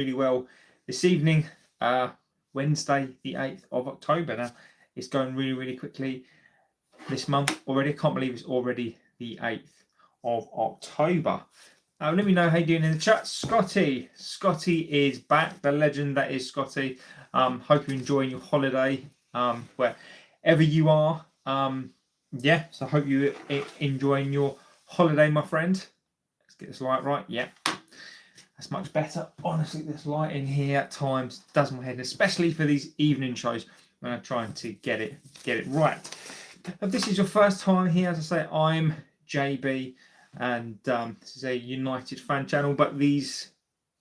really well this evening, Wednesday, the 8th of October. Now, it's going really, really quickly this month already. I can't believe it's already the 8th of October. Let me know how you're doing in the chat. Scotty is back, the legend that is Scotty. Hope you're enjoying your holiday, wherever you are. So hope you're enjoying your holiday, my friend. Let's get this light right. Yeah, that's much better. Honestly, this light in here at times does my head, especially for these evening shows when I'm trying to get it right. If this is your first time here, as I say, I'm JB, and this is a United fan channel, but these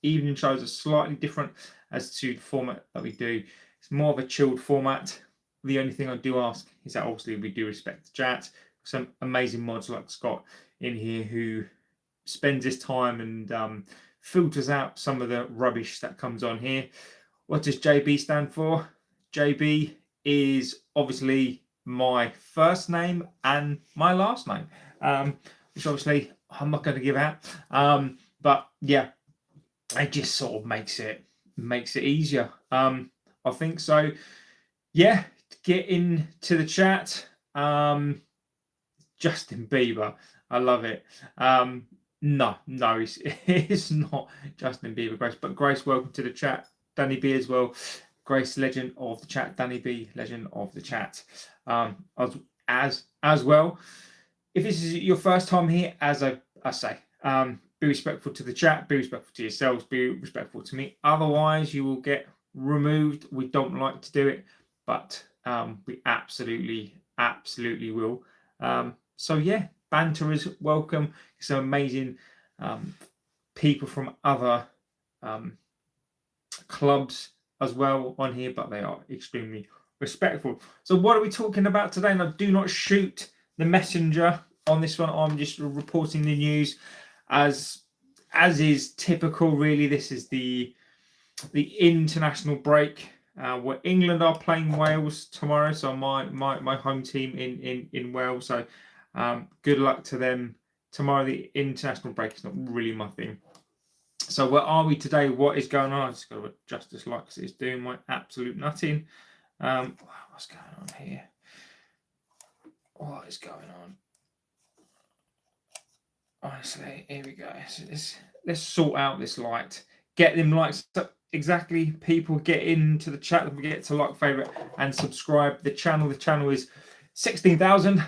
evening shows are slightly different as to the format that we do. It's more of a chilled format. The only thing I do ask is that obviously we do respect the chat. Some amazing mods like Scott in here who spends his time and filters out some of the rubbish that comes on here. What does JB stand for? JB is obviously my first name and my last name, which obviously I'm not going to give out. But yeah, it just sort of makes it easier. I think so. Yeah, get into the chat. Justin Bieber, I love it. No, it's not Justin Bieber, Grace. But Grace, welcome to the chat. Danny B as well. Grace, legend of the chat. Danny B, legend of the chat. As well. If this is your first time here, as I say, be respectful to the chat, be respectful to yourselves, be respectful to me. Otherwise, you will get removed. We don't like to do it, but we absolutely will. So yeah, banter is welcome. Some amazing people from other clubs as well on here, but they are extremely respectful. So what are we talking about today? And I do not shoot the messenger on this one. I'm just reporting the news as is typical, really. This is the international break where England are playing Wales tomorrow. So my home team in Wales. So good luck to them tomorrow. The international break is not really my thing. So where are we today? What is going on? I just got to adjust this light because it's doing my absolute nutting. What's going on here? What is going on? Honestly, here we go. So let's sort out this light. Get them likes up. Exactly. People get into the chat. Don't forget to like, favorite, and subscribe. The channel is 16,000.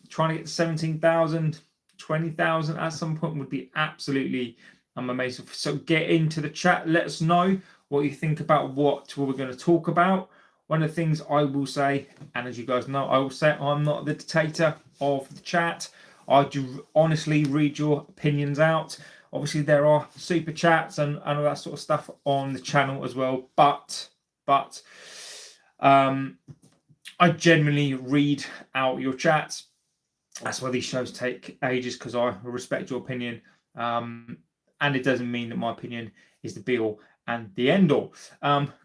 Trying to get to 17,000, 20,000 at some point would be absolutely amazing. So get into the chat. Let us know what you think about what we're going to talk about. One of the things I will say, and as you guys know, I will say I'm not the dictator of the chat. I do honestly read your opinions out. Obviously, there are super chats and all that sort of stuff on the channel as well. But I generally read out your chats. That's why these shows take ages, because I respect your opinion. And it doesn't mean that my opinion is the be-all and the end-all.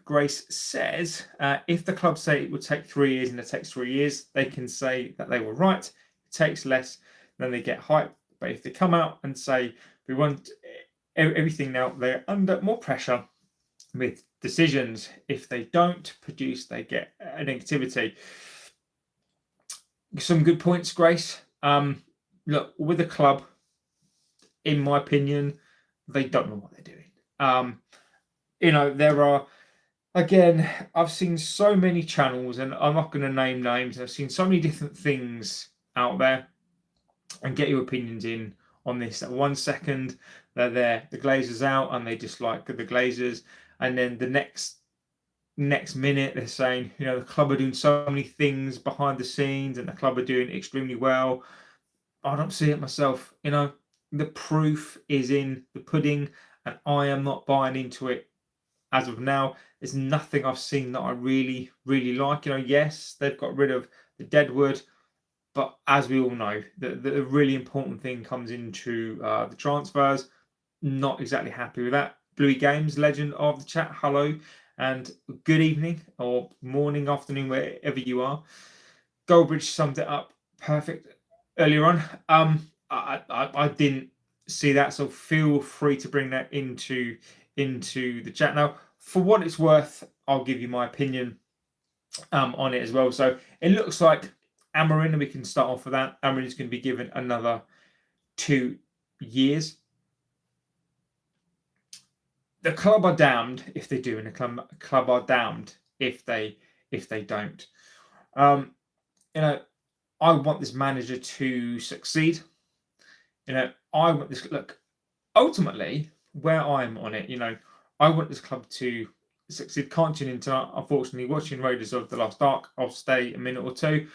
Grace says, if the club say it would take 3 years and it takes 3 years, they can say that they were right. It takes less, then they get hype. But if they come out and say, we want everything now, they're under more pressure with decisions. If they don't produce, they get a negativity. Some good points, Grace. Look, with the club, in my opinion, they don't know what they're doing. There are, again, I've seen so many channels, and I'm not going to name names. I've seen so many different things out there, and get your opinions in on this. At 1 second, they're there, the Glazers out, and they dislike the Glazers, and then the next minute they're saying, the club are doing so many things behind the scenes, and the club are doing extremely well. I don't see it myself. The proof is in the pudding, and I am not buying into it as of now. There's nothing I've seen that I really, really like. Yes, they've got rid of the deadwood, but as we all know, the really important thing comes into the transfers. Not exactly happy with that. Bluey Games, legend of the chat, hello, and good evening, or morning, afternoon, wherever you are. Goldbridge summed it up perfect earlier on. I didn't see that, so feel free to bring that into into the chat. Now, for what it's worth, I'll give you my opinion on it as well. So it looks like Amorin, and we can start off with that. Amorin is going to be given another 2 years. The club are damned if they do, and the club are damned if they don't. I want this manager to succeed. I want this. Look, ultimately, where I'm on it, I want this club to succeed. Can't tune in tonight, unfortunately. Watching Raiders of the Lost Ark, I'll stay a minute or two.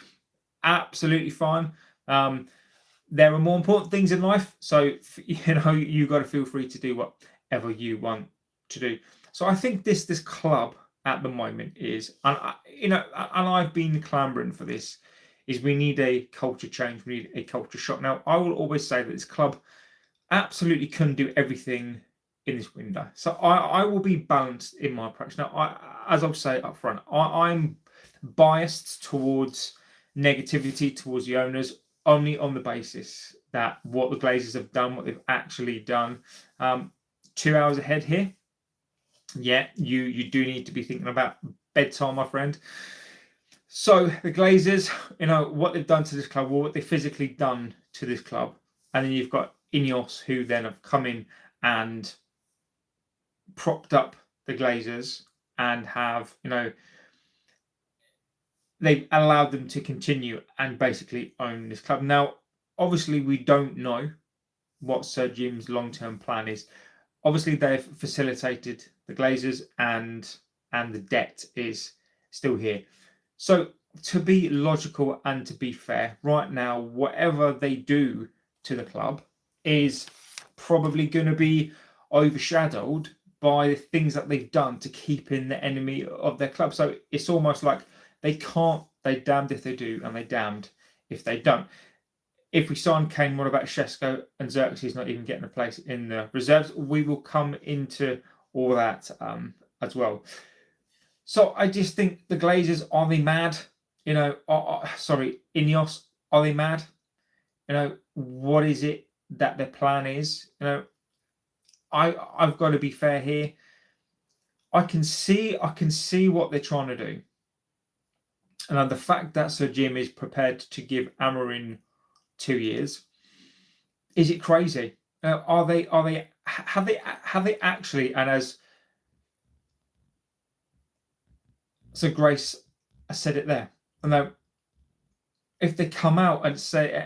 Absolutely fine. There are more important things in life, so you got to feel free to do whatever you want to do. So I think this club at the moment is, and I've been clambering for this, is we need a culture change. We need a culture shock. Now, I will always say that this club absolutely couldn't do everything in this window. So I will be balanced in my approach. Now, as I'll say up front, I'm biased towards negativity towards the owners only on the basis that what the Glazers have done, what they've actually done. 2 hours ahead here. Yeah, you do need to be thinking about bedtime, my friend. So the Glazers, what they've done to this club, what they've physically done to this club, and then you've got INEOS, who then have come in and propped up the Glazers and have, they've allowed them to continue and basically own this club. Now, obviously, we don't know what Sir Jim's long-term plan is. Obviously, they've facilitated the Glazers, and the debt is still here. So, to be logical and to be fair, right now, whatever they do to the club is probably going to be overshadowed by the things that they've done to keep in the enemy of their club. So it's almost like they're damned if they do, and they're damned if they don't. If we sign Kane, what about Shesko and Xerxes not even getting a place in the reserves? We will come into all that as well. So I just think the Glazers, are they mad? INEOS, are they mad? What is it that their plan is? I've got to be fair here. I can see what they're trying to do. And the fact that Sir Jim is prepared to give Amorin 2 years, is it crazy? Have they actually, and as Sir Grace said it there, and if they come out and say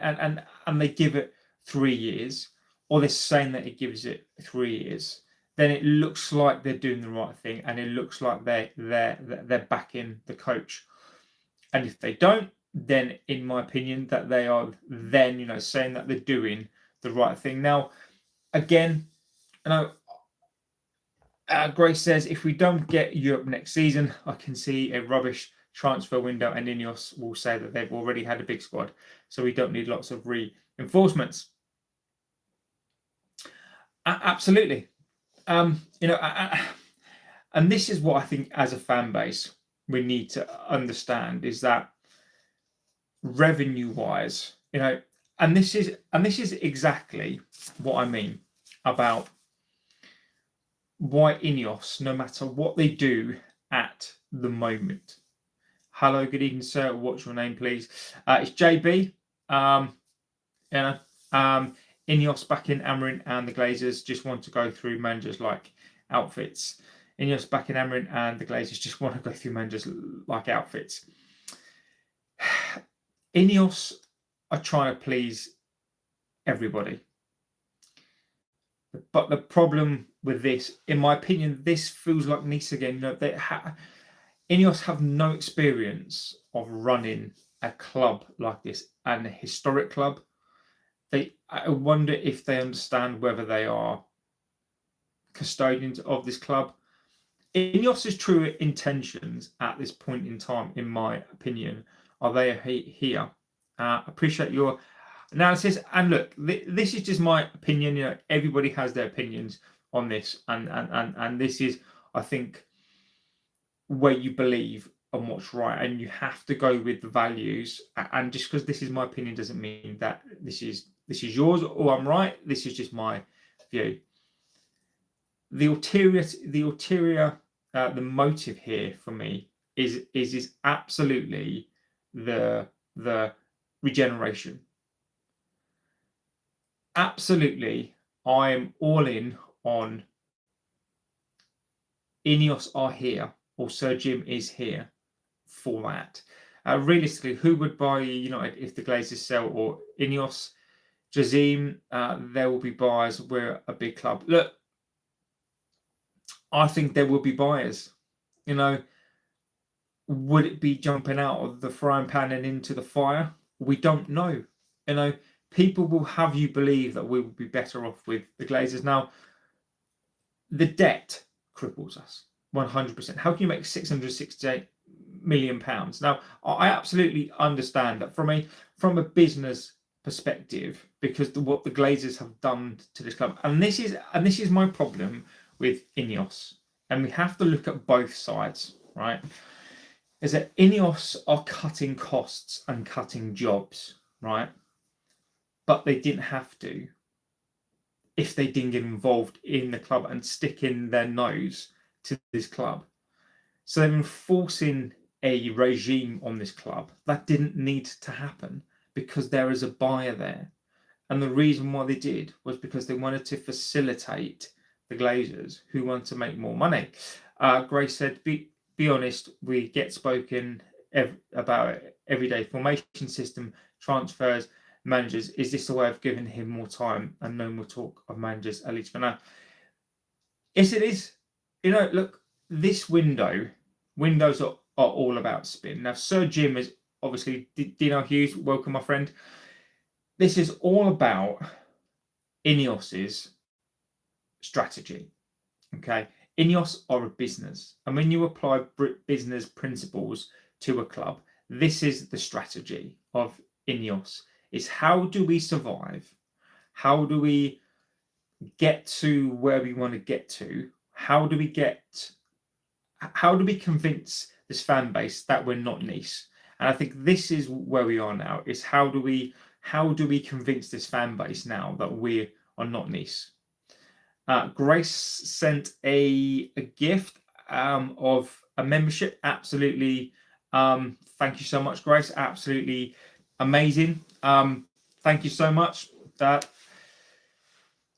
and they give it 3 years, or they're saying that it gives it 3 years, then it looks like they're doing the right thing, and it looks like they're backing the coach. And if they don't, then in my opinion, that they are then saying that they're doing the right thing. Now, again, Grace says, if we don't get Europe next season, I can see a rubbish transfer window, and INEOS will say that they've already had a big squad, so we don't need lots of reinforcements. Absolutely. And this is what I think as a fan base we need to understand, is that revenue-wise, and this is exactly what I mean about why INEOS, no matter what they do at the moment. Hello, good evening, sir. What's your name, please? It's JB. INEOS back in Amorin, and the Glazers just want to go through managers like outfits. INEOS back in Amorin, and the Glazers just want to go through managers like outfits. INEOS are trying to please everybody. But the problem with this, in my opinion, this feels like Nice again. INEOS have no experience of running a club like this, and a historic club. I wonder if they understand whether they are custodians of this club. INEOS's true intentions at this point in time, in my opinion, are they here. Appreciate your analysis. And look, this is just my opinion. Everybody has their opinions on this, and this is, I think, where you believe on what's right, and you have to go with the values. And just because this is my opinion doesn't mean that this is yours or I'm right. This is just my view. the motive here for me is absolutely the regeneration. Absolutely, I'm all in on INEOS are here, or Sir Jim is here for that. Realistically, who would buy United if the Glazers sell, or INEOS? Jazim, there will be buyers. We're a big club. Look, I think there will be buyers. Would it be jumping out of the frying pan and into the fire? We don't know. People will have you believe that we will be better off with the Glazers. Now, the debt cripples us 100%. How can you make £668 million? Now, I absolutely understand that from a business perspective, because what the Glazers have done to this club, and this is my problem with INEOS, and we have to look at both sides, right? Is that INEOS are cutting costs and cutting jobs, right? But they didn't have to if they didn't get involved in the club and stick in their nose to this club. So they've been forcing a regime on this club that didn't need to happen because there is a buyer there. And the reason why they did was because they wanted to facilitate the Glazers who want to make more money. Grace said, be honest, we get spoken about everyday formation system, transfers, managers. Is this a way of giving him more time and no more talk of managers, at least for now? Yes, it is. Look, this windows are all about spin. Now, Sir Jim is obviously, Dino Hughes, welcome, my friend. This is all about INEOS's strategy. Okay, INEOS are a business, and when you apply business principles to a club, this is the strategy of INEOS. Is how do we survive? How do we get to where we want to get to? How do we convince this fan base that we're not Nice? And I think this is where we are now. Is how do we convince this fan base now that we are not Nice? Grace sent a gift of a membership. Absolutely. Thank you so much, Grace. Absolutely amazing. Thank you so much.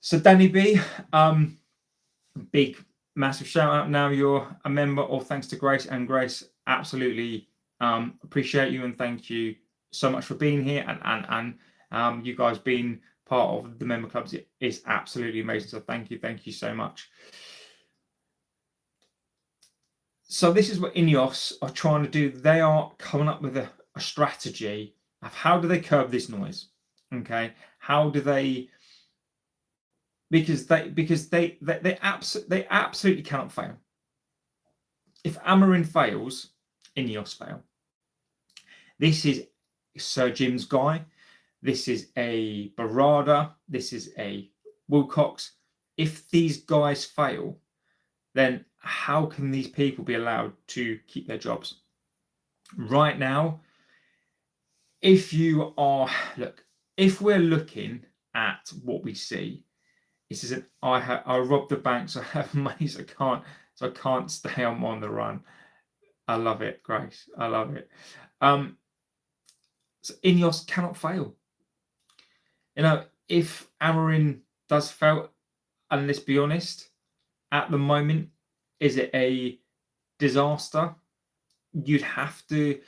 So Danny B, big massive shout out. Now you're a member. All thanks to Grace, and Grace, absolutely appreciate you and thank you so much for being here, and you guys being part of the member clubs is absolutely amazing. So thank you so much. So this is what INEOS are trying to do. They are coming up with a strategy of how do they curb this noise. Okay, how do they? Because they absolutely cannot fail. If Amorin fails, INEOS fail. This is Sir Jim's guy. This is a Barada. This is a Wilcox. If these guys fail, then how can these people be allowed to keep their jobs? Right now, if we're looking at what we see, this is I robbed the bank, so I have money, so I can't stay on the run. I love it, Grace. I love it. So INEOS cannot fail. If Amorin does fail, and let's be honest, at the moment, is it a disaster? You'd have to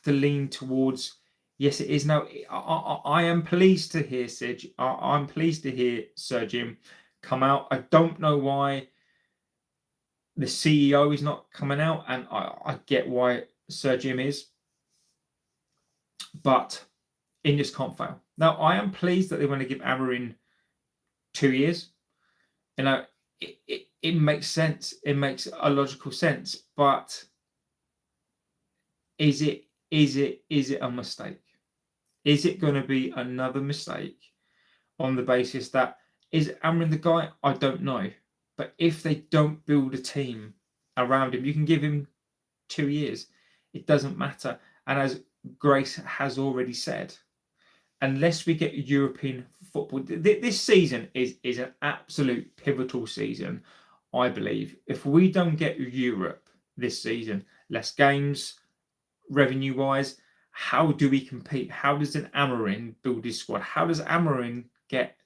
lean towards yes, it is. Now, I am pleased to hear I'm pleased to hear Sir Jim come out. I don't know why the CEO is not coming out, and I get why Sir Jim is, but INEOS can't fail. Now, I am pleased that they want to give Amorin 2 years. It makes sense. It makes a logical sense, but is it a mistake? Is it going to be another mistake on the basis that is Amorin the guy? I don't know. But if they don't build a team around him, you can give him 2 years. It doesn't matter. And as Grace has already said, unless we get European football, this season is an absolute pivotal season, I believe. If we don't get Europe this season, less games, revenue-wise, how do we compete? How does an Amorin build his squad? How does Amorin get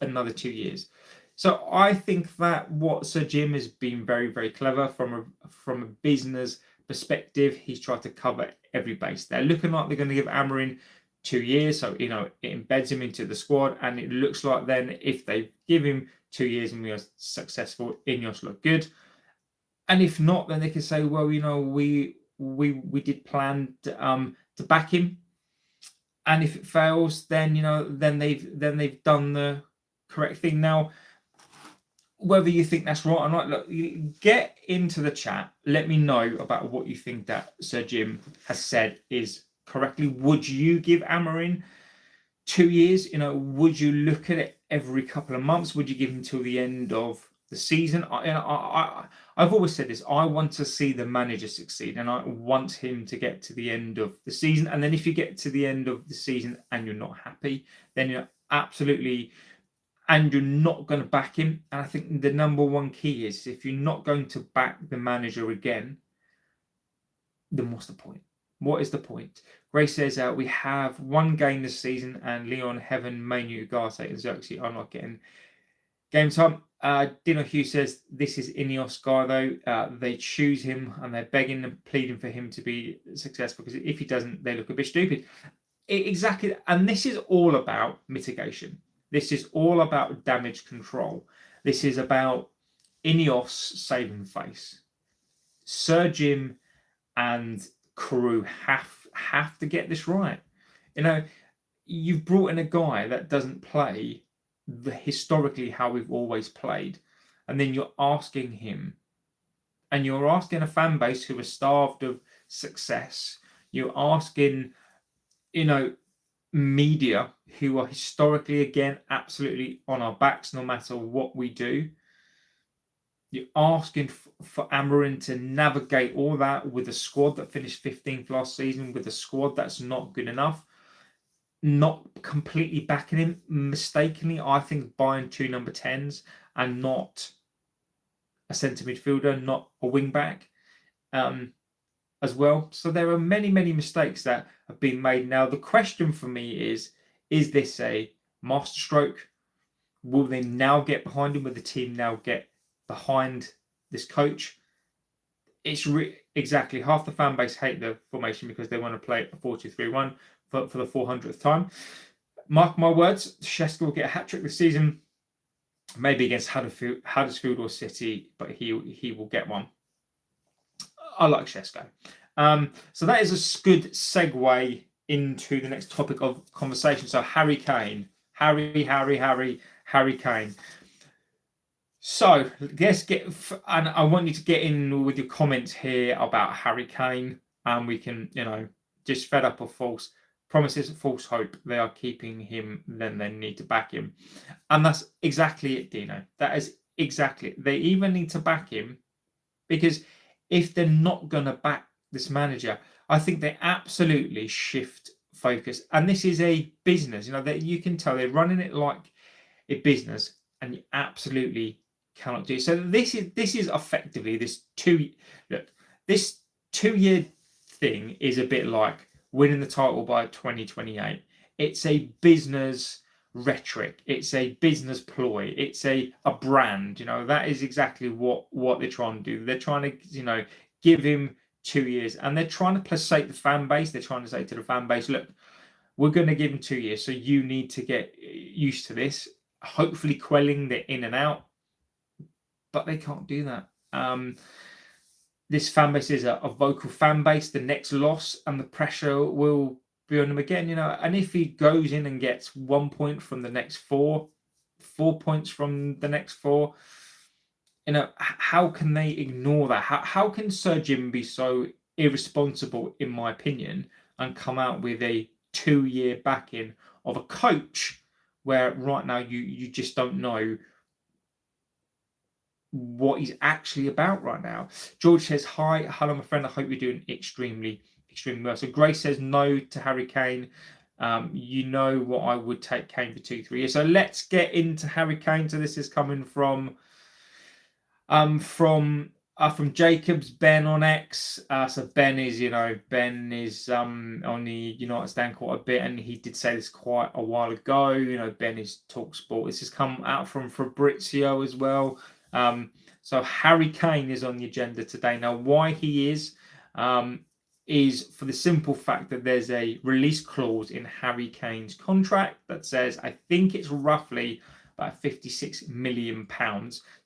another 2 years? So I think that what Sir Jim has been very, very clever from a business perspective. He's tried to cover every base. They're looking like they're going to give Amorin 2 years, so it embeds him into the squad, and it looks like then if they give him 2 years and we are successful, INEOS look good. And if not, then they can say, well, we did plan to back him, and if it fails, then then they've done the correct thing. Now, whether you think that's right or not, look, get into the chat. Let me know about what you think that Sir Jim has said is correctly. Would you give Amorin 2 years? Would you look at it every couple of months? Would you give him till the end of the season? I've always said this. I want to see the manager succeed, and I want him to get to the end of the season. And then if you get to the end of the season and you're not happy, then absolutely, and you're not going to back him. And I think the number one key is, if you're not going to back the manager again, then what's the point? What is the point? Grace says, we have one game this season, and Leon, Heaven, Manu, Ugarte, and Xerxes are not getting game time. Dino Hughes says, this is INEOS guy, though. They choose him, and they're begging and pleading for him to be successful, because if he doesn't, they look a bit stupid. Exactly. And this is all about mitigation. This is all about damage control. This is about INEOS saving face. Sir Jim and crew have to get this right. You've brought in a guy that doesn't play historically how we've always played, and then you're asking him, and you're asking a fan base who are starved of success. You're asking, media who are historically, again, absolutely on our backs no matter what we do. You're asking for Amorin to navigate all that with a squad that finished 15th last season, with a squad that's not good enough, not completely backing him. Mistakenly, I think, buying 2 number 10s and not a centre midfielder, not a wing back as well. So there are many, many mistakes that have been made. Now, the question for me is this a masterstroke? Will they now get behind him? Will the team now get behind this coach? It's exactly half the fan base hate the formation because they want to play a 4-2-3-1 for the 400th time. Mark my words, Sheska will get a hat-trick this season, maybe against Huddersfield or City, but he will get one. I like Shesko. So that is a good segue into the next topic of conversation. So Harry Kane. Harry Kane. So let's and I want you to get in with your comments here about Harry Kane, and we can, just fed up of false promises, false hope. They are keeping him, then they need to back him. And that's exactly it, Dino. That is exactly it. They even need to back him, because if they're not going to back this manager, I think they absolutely shift focus. And this is a business, that you can tell they're running it like a business, and you absolutely cannot do. So this is effectively this 2-year thing is a bit like winning the title by 2028. It's a business rhetoric. It's a business ploy. It's a brand. That is exactly what they're trying to do. They're trying to give him 2 years, and they're trying to placate the fan base. They're trying to say to the fan base, look, we're going to give him 2 years, so you need to get used to this, hopefully quelling the in and out. But they can't do that. This fan base is a vocal fan base. The next loss and the pressure will be on him again, and if he goes in and gets 1 point from the next 4 points from the next 4, how can they ignore that? How can Sir Jim be so irresponsible, in my opinion, and come out with a 2-year backing of a coach where right now you just don't know what he's actually about right now? George says, hello, my friend. I hope you're doing extremely, extremely well. So Grace says no to Harry Kane. You know what I would take Kane for 2-3 years. So let's get into Harry Kane. So this is coming from Jacobs Ben on X. So Ben is on the United stand quite a bit, and he did say this quite a while ago. Ben is TalkSport. This has come out from Fabrizio as well. So Harry Kane is on the agenda today. Now, why he is for the simple fact that there's a release clause in Harry Kane's contract that says, I think it's roughly about £56 million.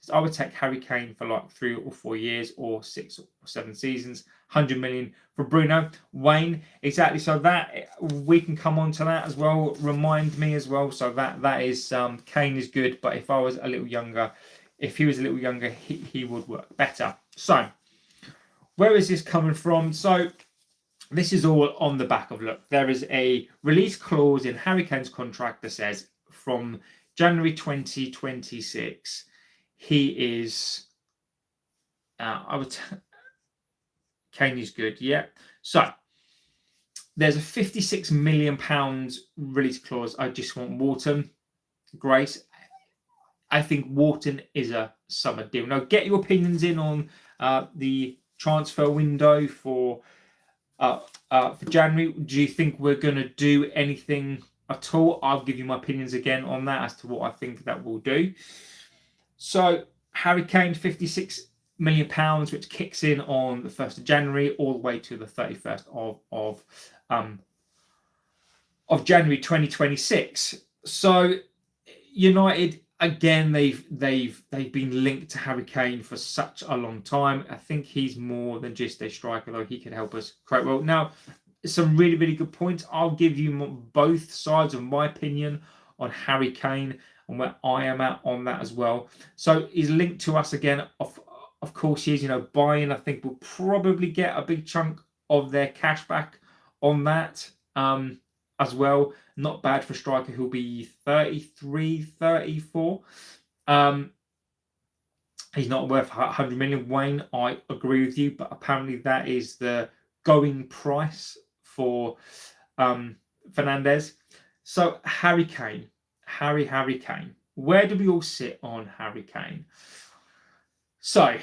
So I would take Harry Kane for like 3 or 4 years or 6 or 7 seasons. 100 million for Bruno. Wayne, exactly. So that we can come on to that as well. Remind me as well. So that is Kane is good, but if he was a little younger, he would work better. So where is this coming from? So this is all on the back of, look, there is a release clause in Harry Kane's contract that says from January 2026, he is, Kane is good, yeah. So there's a £56 million release clause. I just want Wharton. Grace, I think Wharton is a summer deal. Now, get your opinions in on the transfer window for January. Do you think we're going to do anything at all? I'll give you my opinions again on that as to what I think that will do. So Harry Kane, £56 million, which kicks in on the 1st of January all the way to the 31st of January 2026. So United, again, they've been linked to Harry Kane for such a long time. I think he's more than just a striker, though he could help us quite well. Now, some really, really good points. I'll give you both sides of my opinion on Harry Kane and where I am at on that as well. So he's linked to us again. Of course, he is. Bayern, I think, will probably get a big chunk of their cash back on that as well. Not bad for a striker who'll be 33, 34. He's not worth 100 million. Wayne, I agree with you, but apparently that is the going price for Fernandez. So Harry Kane. Harry Kane. Where do we all sit on Harry Kane? So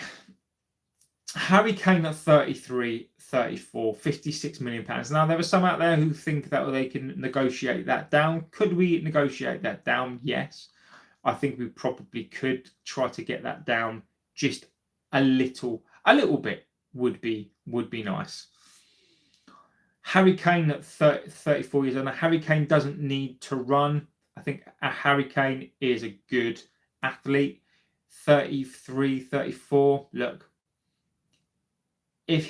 Harry Kane at 33, 34, £56 million. Now, there are some out there who think that they can negotiate that down. Could we negotiate that down? Yes. I think we probably could try to get that down just a little bit would be nice. Harry Kane at 34 years old. Now, Harry Kane doesn't need to run. I think Harry Kane is a good athlete. 33, 34. Look, if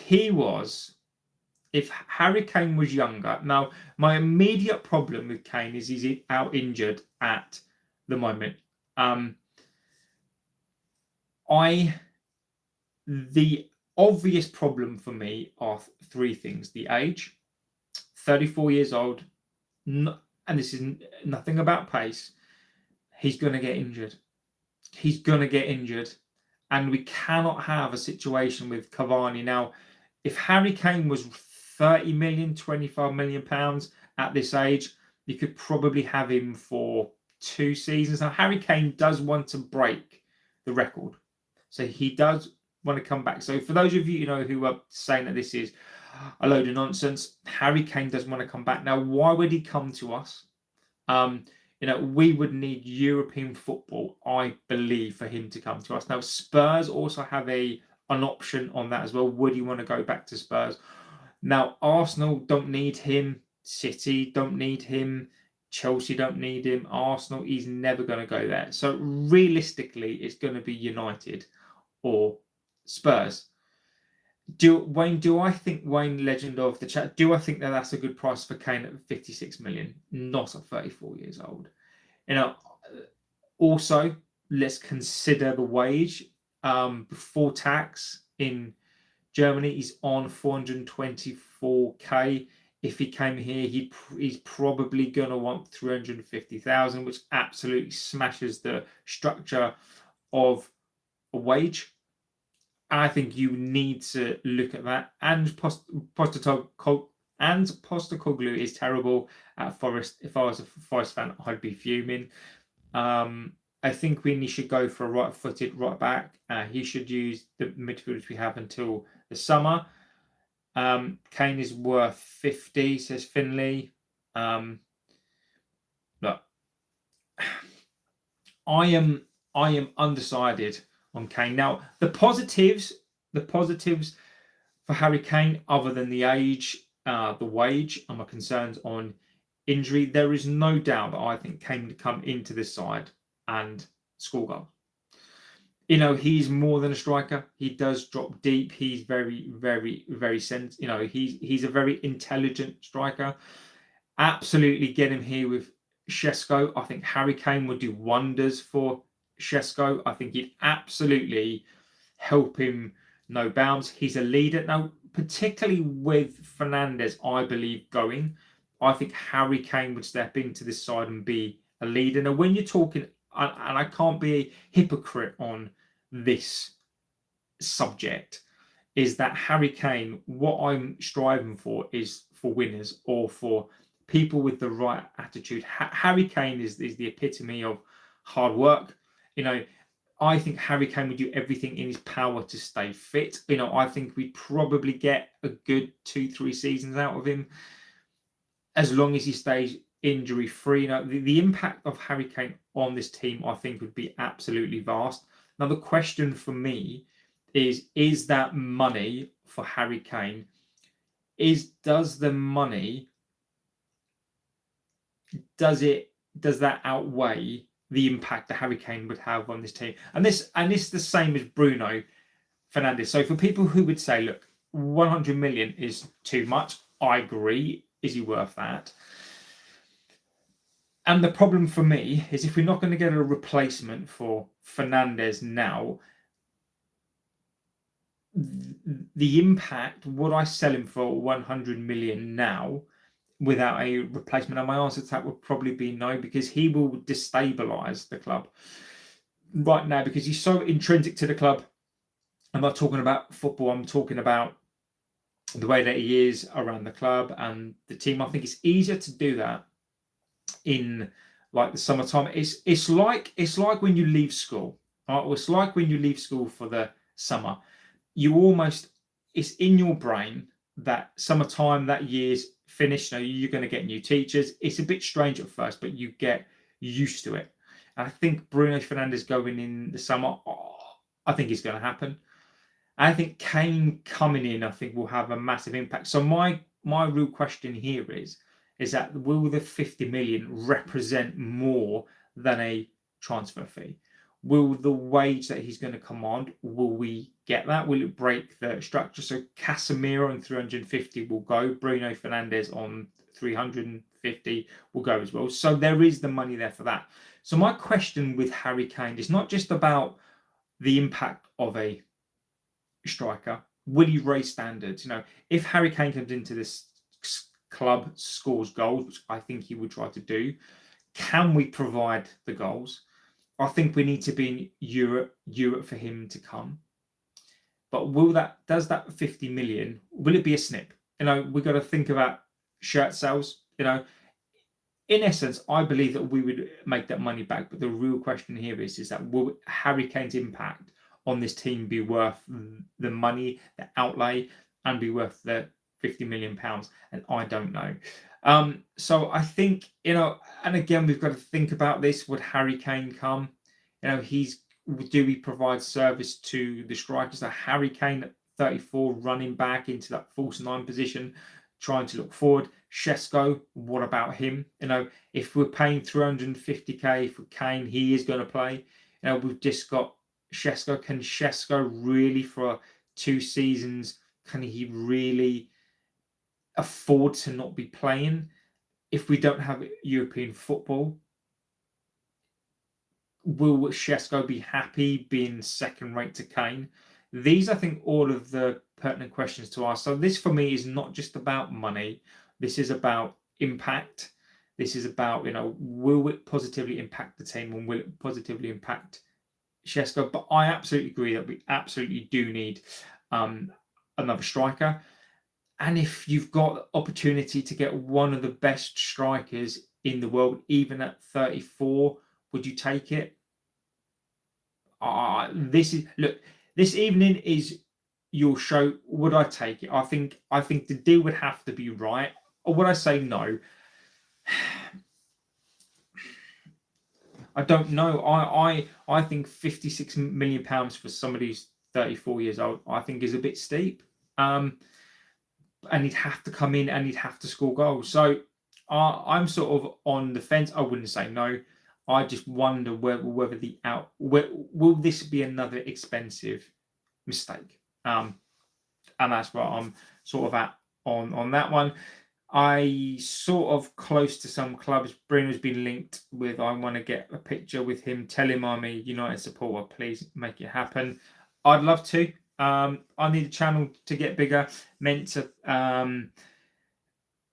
Harry Kane was younger. Now, my immediate problem with Kane is he's out injured at the moment. The obvious problem for me are 3 things. The age, 34 years old, and this is nothing about pace. He's going to get injured. And we cannot have a situation with Cavani. Now, if Harry Kane was 30 million, 25 million pounds at this age, you could probably have him for 2 seasons. Now, Harry Kane does want to break the record. So he does want to come back. So for those of you, who are saying that this is a load of nonsense, Harry Kane does want to come back. Now, why would he come to us? We would need European football, I believe, for him to come to us. Now, Spurs also have an option on that as well. Would he want to go back to Spurs? Now, Arsenal don't need him. City don't need him. Chelsea don't need him. Arsenal, he's never going to go there. So realistically, it's going to be United or Spurs. Do I think, Wayne, legend of the chat, do I think that that's a good price for Kane at 56 million? Not at 34 years old. Also, let's consider the wage before tax in Germany. He's on 424k. If he came here, he's probably going to want 350,000, which absolutely smashes the structure of a wage. I think you need to look at that. And Postecoglou And Postecoglou is terrible at Forest. If I was a Forest fan, I'd be fuming. I think we should go for a right-footed right back. He should use the midfielders we have until the summer. Kane is worth 50, says Finley. Look, I am undecided on Kane. Now, the positives for Harry Kane, other than the age, the wage, and my concerns on injury, there is no doubt that I think Kane would come into this side and score goals. He's more than a striker. He does drop deep. He's very, very, very he's a very intelligent striker. Absolutely get him here with Šeško. I think Harry Kane would do wonders for Šeško. I think he'd absolutely help him no bounds. He's a leader. Now, particularly with Fernandez, I believe, going, I think Harry Kane would step into this side and be a leader. Now, when you're talking, and I can't be a hypocrite on this subject, is that Harry Kane, what I'm striving for is for winners or for people with the right attitude. Harry Kane is the epitome of hard work. I think Harry Kane would do everything in his power to stay fit. I think we'd probably get a good 2-3 seasons out of him as long as he stays injury free. The impact of Harry Kane on this team, I think, would be absolutely vast. Now, the question for me is that money for Harry Kane? Does that outweigh the impact that Harry Kane would have on this team? And this is the same as Bruno Fernandez. So for people who would say, look, 100 million is too much, I agree. Is he worth that? And the problem for me is if we're not going to get a replacement for Fernandez now, the impact, would I sell him for 100 million now without a replacement? And my answer to that would probably be no, because he will destabilise the club right now because he's so intrinsic to the club. I'm not talking about football, I'm talking about the way that he is around the club and the team. I think it's easier to do that in like the summertime. It's like when you leave school, right? It's like when you leave school for the summer. It's in your brain that summertime, that year's finished. You're going to get new teachers. It's a bit strange at first, but you get used to it. And I think Bruno Fernandez going in the summer, I think it's going to happen. I think Kane coming in, I think, will have a massive impact. So my real question here is that will the 50 million represent more than a transfer fee? Will the wage that he's going to command, will we get that? Will it break the structure? So Casemiro on 350 will go. Bruno Fernandez on 350 will go as well. So there is the money there for that. So my question with Harry Kane is not just about the impact of a striker. Will he raise standards? If Harry Kane comes into this club, scores goals, which I think he would try to do, can we provide the goals? I think we need to be in Europe for him to come. But does that 50 million, will it be a snip? We've got to think about shirt sales. In essence, I believe that we would make that money back. But the real question here is that will Harry Kane's impact on this team be worth the money, the outlay, and be worth the 50 million pounds? And I don't know. So I think, and again, we've got to think about this. Would Harry Kane come? Do we provide service to the strikers? That Harry Kane at 34 running back into that false 9 position, trying to look forward. Šeško, what about him? If we're paying 350k for Kane, he is going to play. We've just got Šeško. Can Šeško really, for 2 seasons, can he really afford to not be playing if we don't have European football? Will Šeško be happy being second rate to Kane? These, I think, all of the pertinent questions to ask. So this for me is not just about money. This is about impact. This is about, will it positively impact the team and will it positively impact Šeško? But I absolutely agree that we absolutely do need another striker. And if you've got the opportunity to get one of the best strikers in the world, even at 34, would you take it? This evening is your show. Would I take it? I think the deal would have to be right. Or would I say no? I don't know. I think £56 million for somebody who's 34 years old, I think is a bit steep. And he'd have to come in and he'd have to score goals. So I'm sort of on the fence. I wouldn't say no. I just wonder whether will this be another expensive mistake? And that's what I'm sort of at on that one. I sort of close to some clubs. Bruno's been linked with. I want to get a picture with him. Tell him I'm a United supporter. Please make it happen. I'd love to. I need the channel to get bigger. Meant to.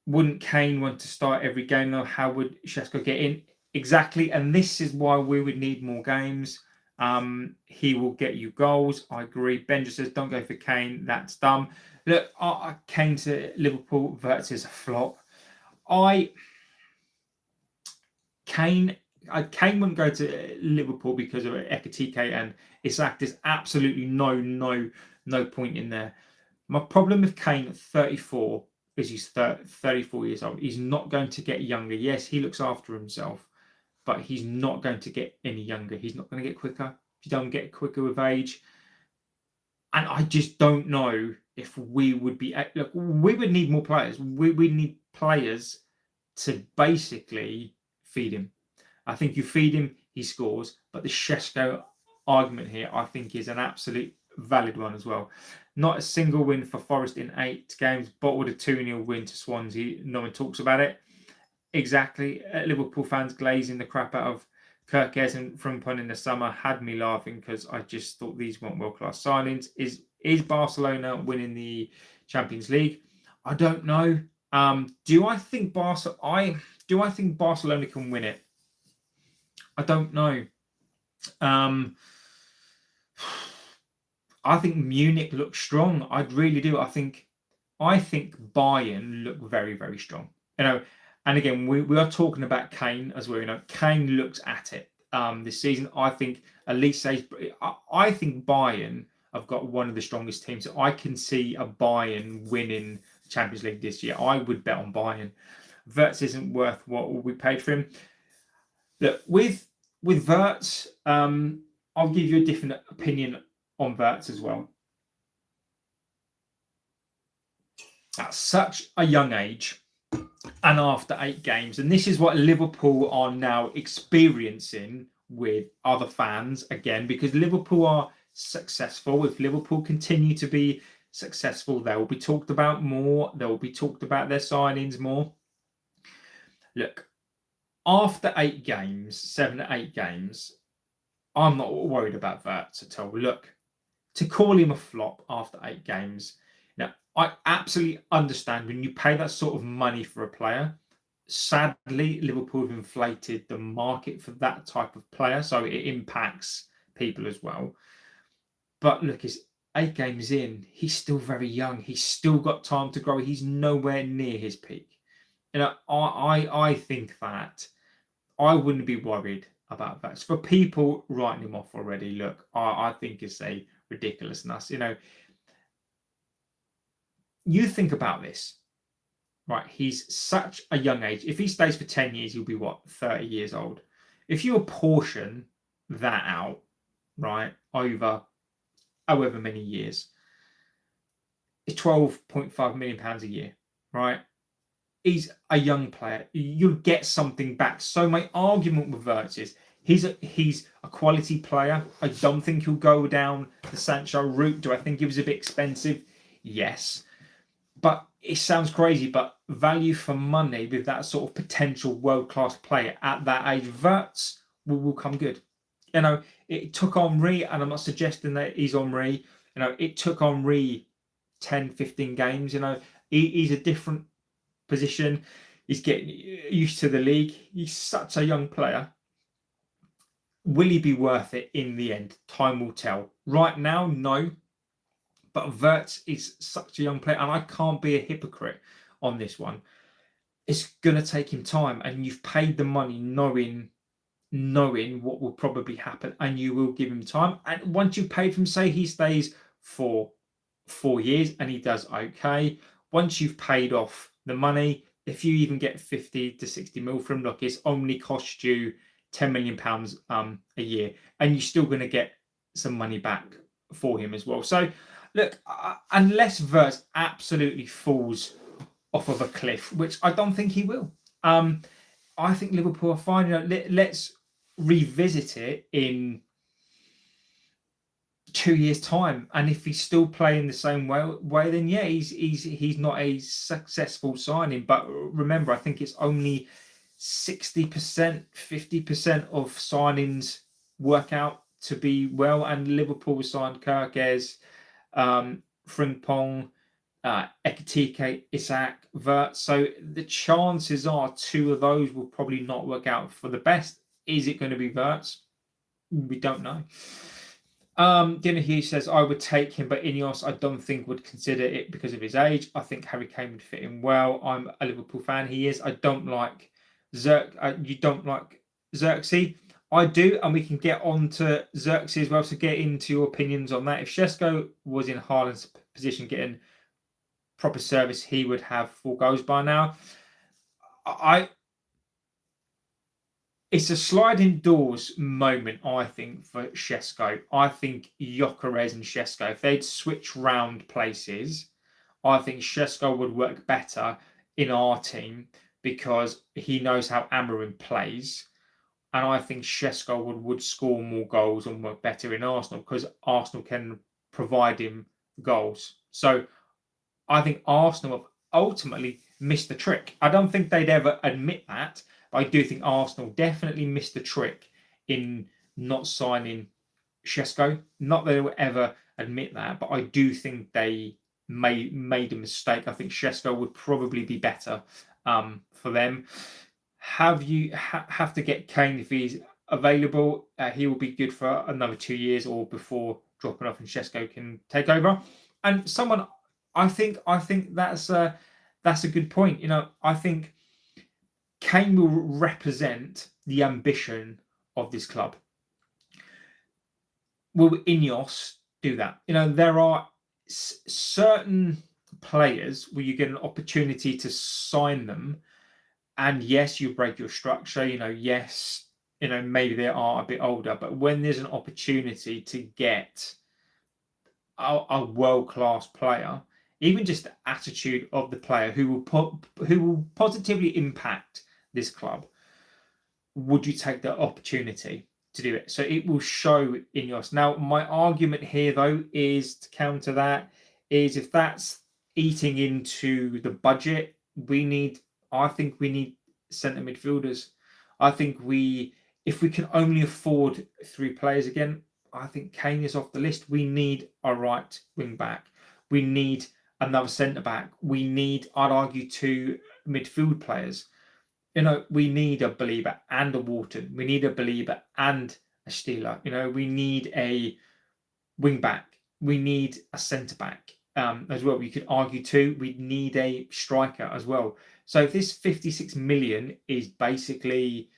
Wouldn't Kane want to start every game though? How would Šeško get in? Exactly. And this is why we would need more games. He will get you goals. I agree. Benja says don't go for Kane. That's dumb. Look, Kane to Liverpool versus a flop. Kane wouldn't go to Liverpool because of Ekitike and Isak. There's absolutely no point in there. My problem with Kane at 34 is he's 34 years old. He's not going to get younger. Yes, he looks after himself, but he's not going to get any younger. He's not going to get quicker. You don't get quicker with age. And I just don't know if we would be... Look, we would need more players. We need players to basically feed him. I think you feed him, he scores. But the Šeško argument here, I think, is an absolute valid one as well. Not a single win for Forest in 8 games, bottled a 2-0 win to Swansea. No one talks about it. Exactly. Liverpool fans glazing the crap out of Kirkes and Frimpong in the summer had me laughing because I just thought these weren't world-class signings. Is Barcelona winning the Champions League? I don't know. Do I think Barcelona can win it? I don't know. I think Munich looks strong. I really do. I think Bayern look very, very strong. And again, we are talking about Kane as well. Kane looks at it this season. I think I think Bayern have got one of the strongest teams. So I can see a Bayern winning the Champions League this year. I would bet on Bayern. Wirtz isn't worth what we paid for him. Look, with Wirtz, I'll give you a different opinion on Wirtz as well. At such a young age, and after 8 games, and this is what Liverpool are now experiencing with other fans again, because Liverpool are successful. If Liverpool continue to be successful, they will be talked about more. They will be talked about their signings more. Look, after 8 games, 7 to 8 games, I'm not worried about Wirtz at all. Look, to call him a flop after 8 games, now I absolutely understand when you pay that sort of money for a player. Sadly, Liverpool have inflated the market for that type of player, so it impacts people as well. But look, it's 8 games in. He's still very young. He's still got time to grow. He's nowhere near his peak. I think that I wouldn't be worried about that. So for people writing him off already, look, I think it's a ridiculousness. You think about this, right? He's such a young age. If he stays for 10 years, he'll be 30 years old. If you apportion that out, right, over however many years, it's £12.5 million a year, right? He's a young player. You'll get something back. So my argument with Wirtz is he's a quality player. I don't think he'll go down the Sancho route. Do I think he was a bit expensive? Yes. But it sounds crazy, but value for money with that sort of potential world-class player at that age, Wirtz will come good. It took Henry, and I'm not suggesting that he's Henry. It took Henry 10, 15 games. He's a different position. He's getting used to the league. He's such a young player. Will he be worth it in the end? Time will tell. Right now, no. But Wirtz is such a young player, and I can't be a hypocrite on this one. It's going to take him time, and you've paid the money knowing what will probably happen, and you will give him time. And once you've paid him, say he stays for 4 years and he does okay, once you've paid off the money, if you even get 50 to 60 mil from him, look, it's only cost you £10 million a year, and you're still going to get some money back for him as well. So look, unless Wirtz absolutely falls off of a cliff, which I don't think he will, I think Liverpool are fine. Let's revisit it in 2 years' time, and if he's still playing the same way, then yeah, he's not a successful signing. But remember, I think it's only 60%, 50% of signings work out to be well, and Liverpool signed Kirkes, Frimpong, Ekitike, Isak, Wirtz. So the chances are 2 of those will probably not work out for the best. Is it going to be Wirtz? We don't know. Dinner Hugh says, I would take him, but INEOS I don't think would consider it because of his age. I think Harry Kane would fit in well. I'm a Liverpool fan. He is. I don't like you don't like Xerxes. I do, and we can get on to Xerxes as well, so get into your opinions on that. If Šeško was in Haaland's position getting proper service, he would have 4 goals by now. It's a sliding doors moment, I think, for Šeško. I think Gyökeres and Šeško, if they'd switch round places, I think Šeško would work better in our team because he knows how Amorin plays. And I think Šeško would score more goals and work better in Arsenal because Arsenal can provide him goals. So I think Arsenal have ultimately missed the trick. I don't think they'd ever admit that, but I do think Arsenal definitely missed the trick in not signing Šeško. Not that they will ever admit that, but I do think they made a mistake. I think Šeško would probably be better for them. Have to get Kane if he's available. He will be good for another 2 years or before dropping off, and Šeško can take over. And someone, I think that's a good point. I think Kane will represent the ambition of this club. Will INEOS do that? There are certain players where you get an opportunity to sign them, and yes, you break your structure. Yes, maybe they are a bit older, but when there's an opportunity to get a world-class player, even just the attitude of the player who will positively impact this club, would you take that opportunity to do it? So it will show INEOS. Now, my argument here, though, is to counter that, is if that's eating into the budget, I think we need centre midfielders. I think if we can only afford 3 players again, I think Kane is off the list. We need a right wing back. We need another centre back. We need, I'd argue, 2 midfield players. We need a Belieber and a Wharton. We need a Belieber and a Steeler. We need a wing back. We need a centre back as well. You could argue too, we need a striker as well. So if this 56 million is basically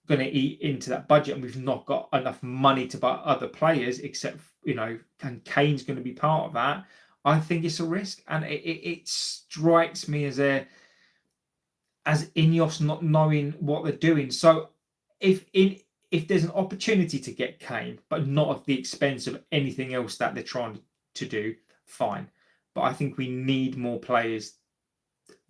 going to eat into that budget, and we've not got enough money to buy other players, except and Kane's going to be part of that, I think it's a risk, and it strikes me as INEOS not knowing what they're doing. So if there's an opportunity to get Kane, but not at the expense of anything else that they're trying to do, fine. But I think we need more players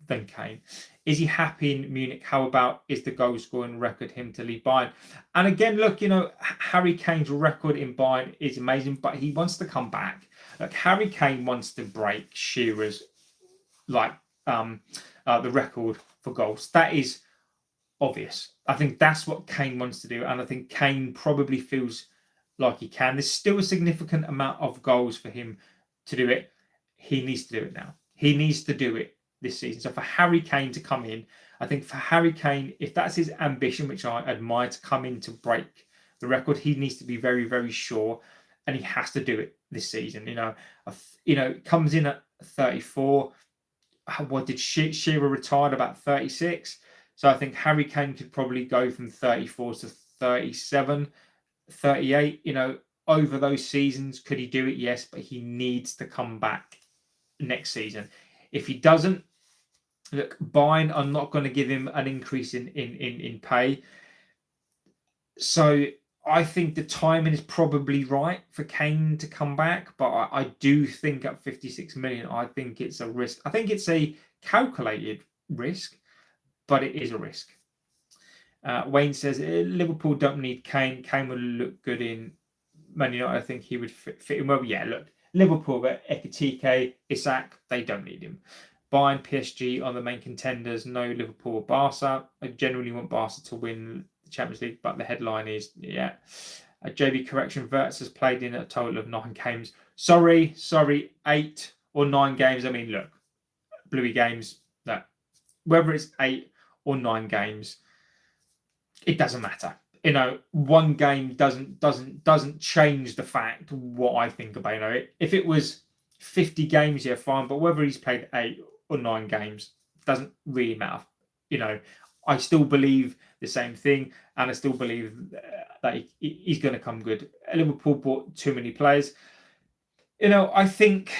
than Kane. Is he happy in Munich? How about is the goal scoring record him to leave Bayern? And again, look, Harry Kane's record in Bayern is amazing, but he wants to come back. Look, Harry Kane wants to break Shearer's the record for goals. That is obvious. I think that's what Kane wants to do, and I think Kane probably feels like he can. There's still a significant amount of goals for him to do it. He needs to do it now. He needs to do it this season. So for Harry Kane to come in, I think for Harry Kane, if that's his ambition, which I admire, to come in to break the record, he needs to be very, very sure. and he has to do it this season. Comes in at 34. What did Shearer retired about 36? So I think Harry Kane could probably go from 34 to 37, 38. Over those seasons, could he do it? Yes, but he needs to come back next season. If he doesn't, look, Bayern are not going to give him an increase in pay. So I think the timing is probably right for Kane to come back, but I do think at 56 million, I think it's a risk. I think it's a calculated risk, but it is a risk. Wayne says Liverpool don't need Kane. Kane will look good in Man United. I think he would fit in well. Yeah, look, Liverpool, but Ekitike, Isak, they don't need him. Bayern, PSG are the main contenders. No Liverpool or Barca. I generally want Barca to win the Champions League, but the headline is, yeah. JB correction, Wirtz has played in a total of 9 games. Sorry, 8 or 9 games. I mean, look, Bluey games, no. Whether it's 8 or 9 games, it doesn't matter. One game doesn't change the fact what I think about if it was 50 games, yeah, fine. But whether he's played 8 or 9 games doesn't really matter. I still believe the same thing, and I still believe that he's going to come good. Liverpool bought too many players. I think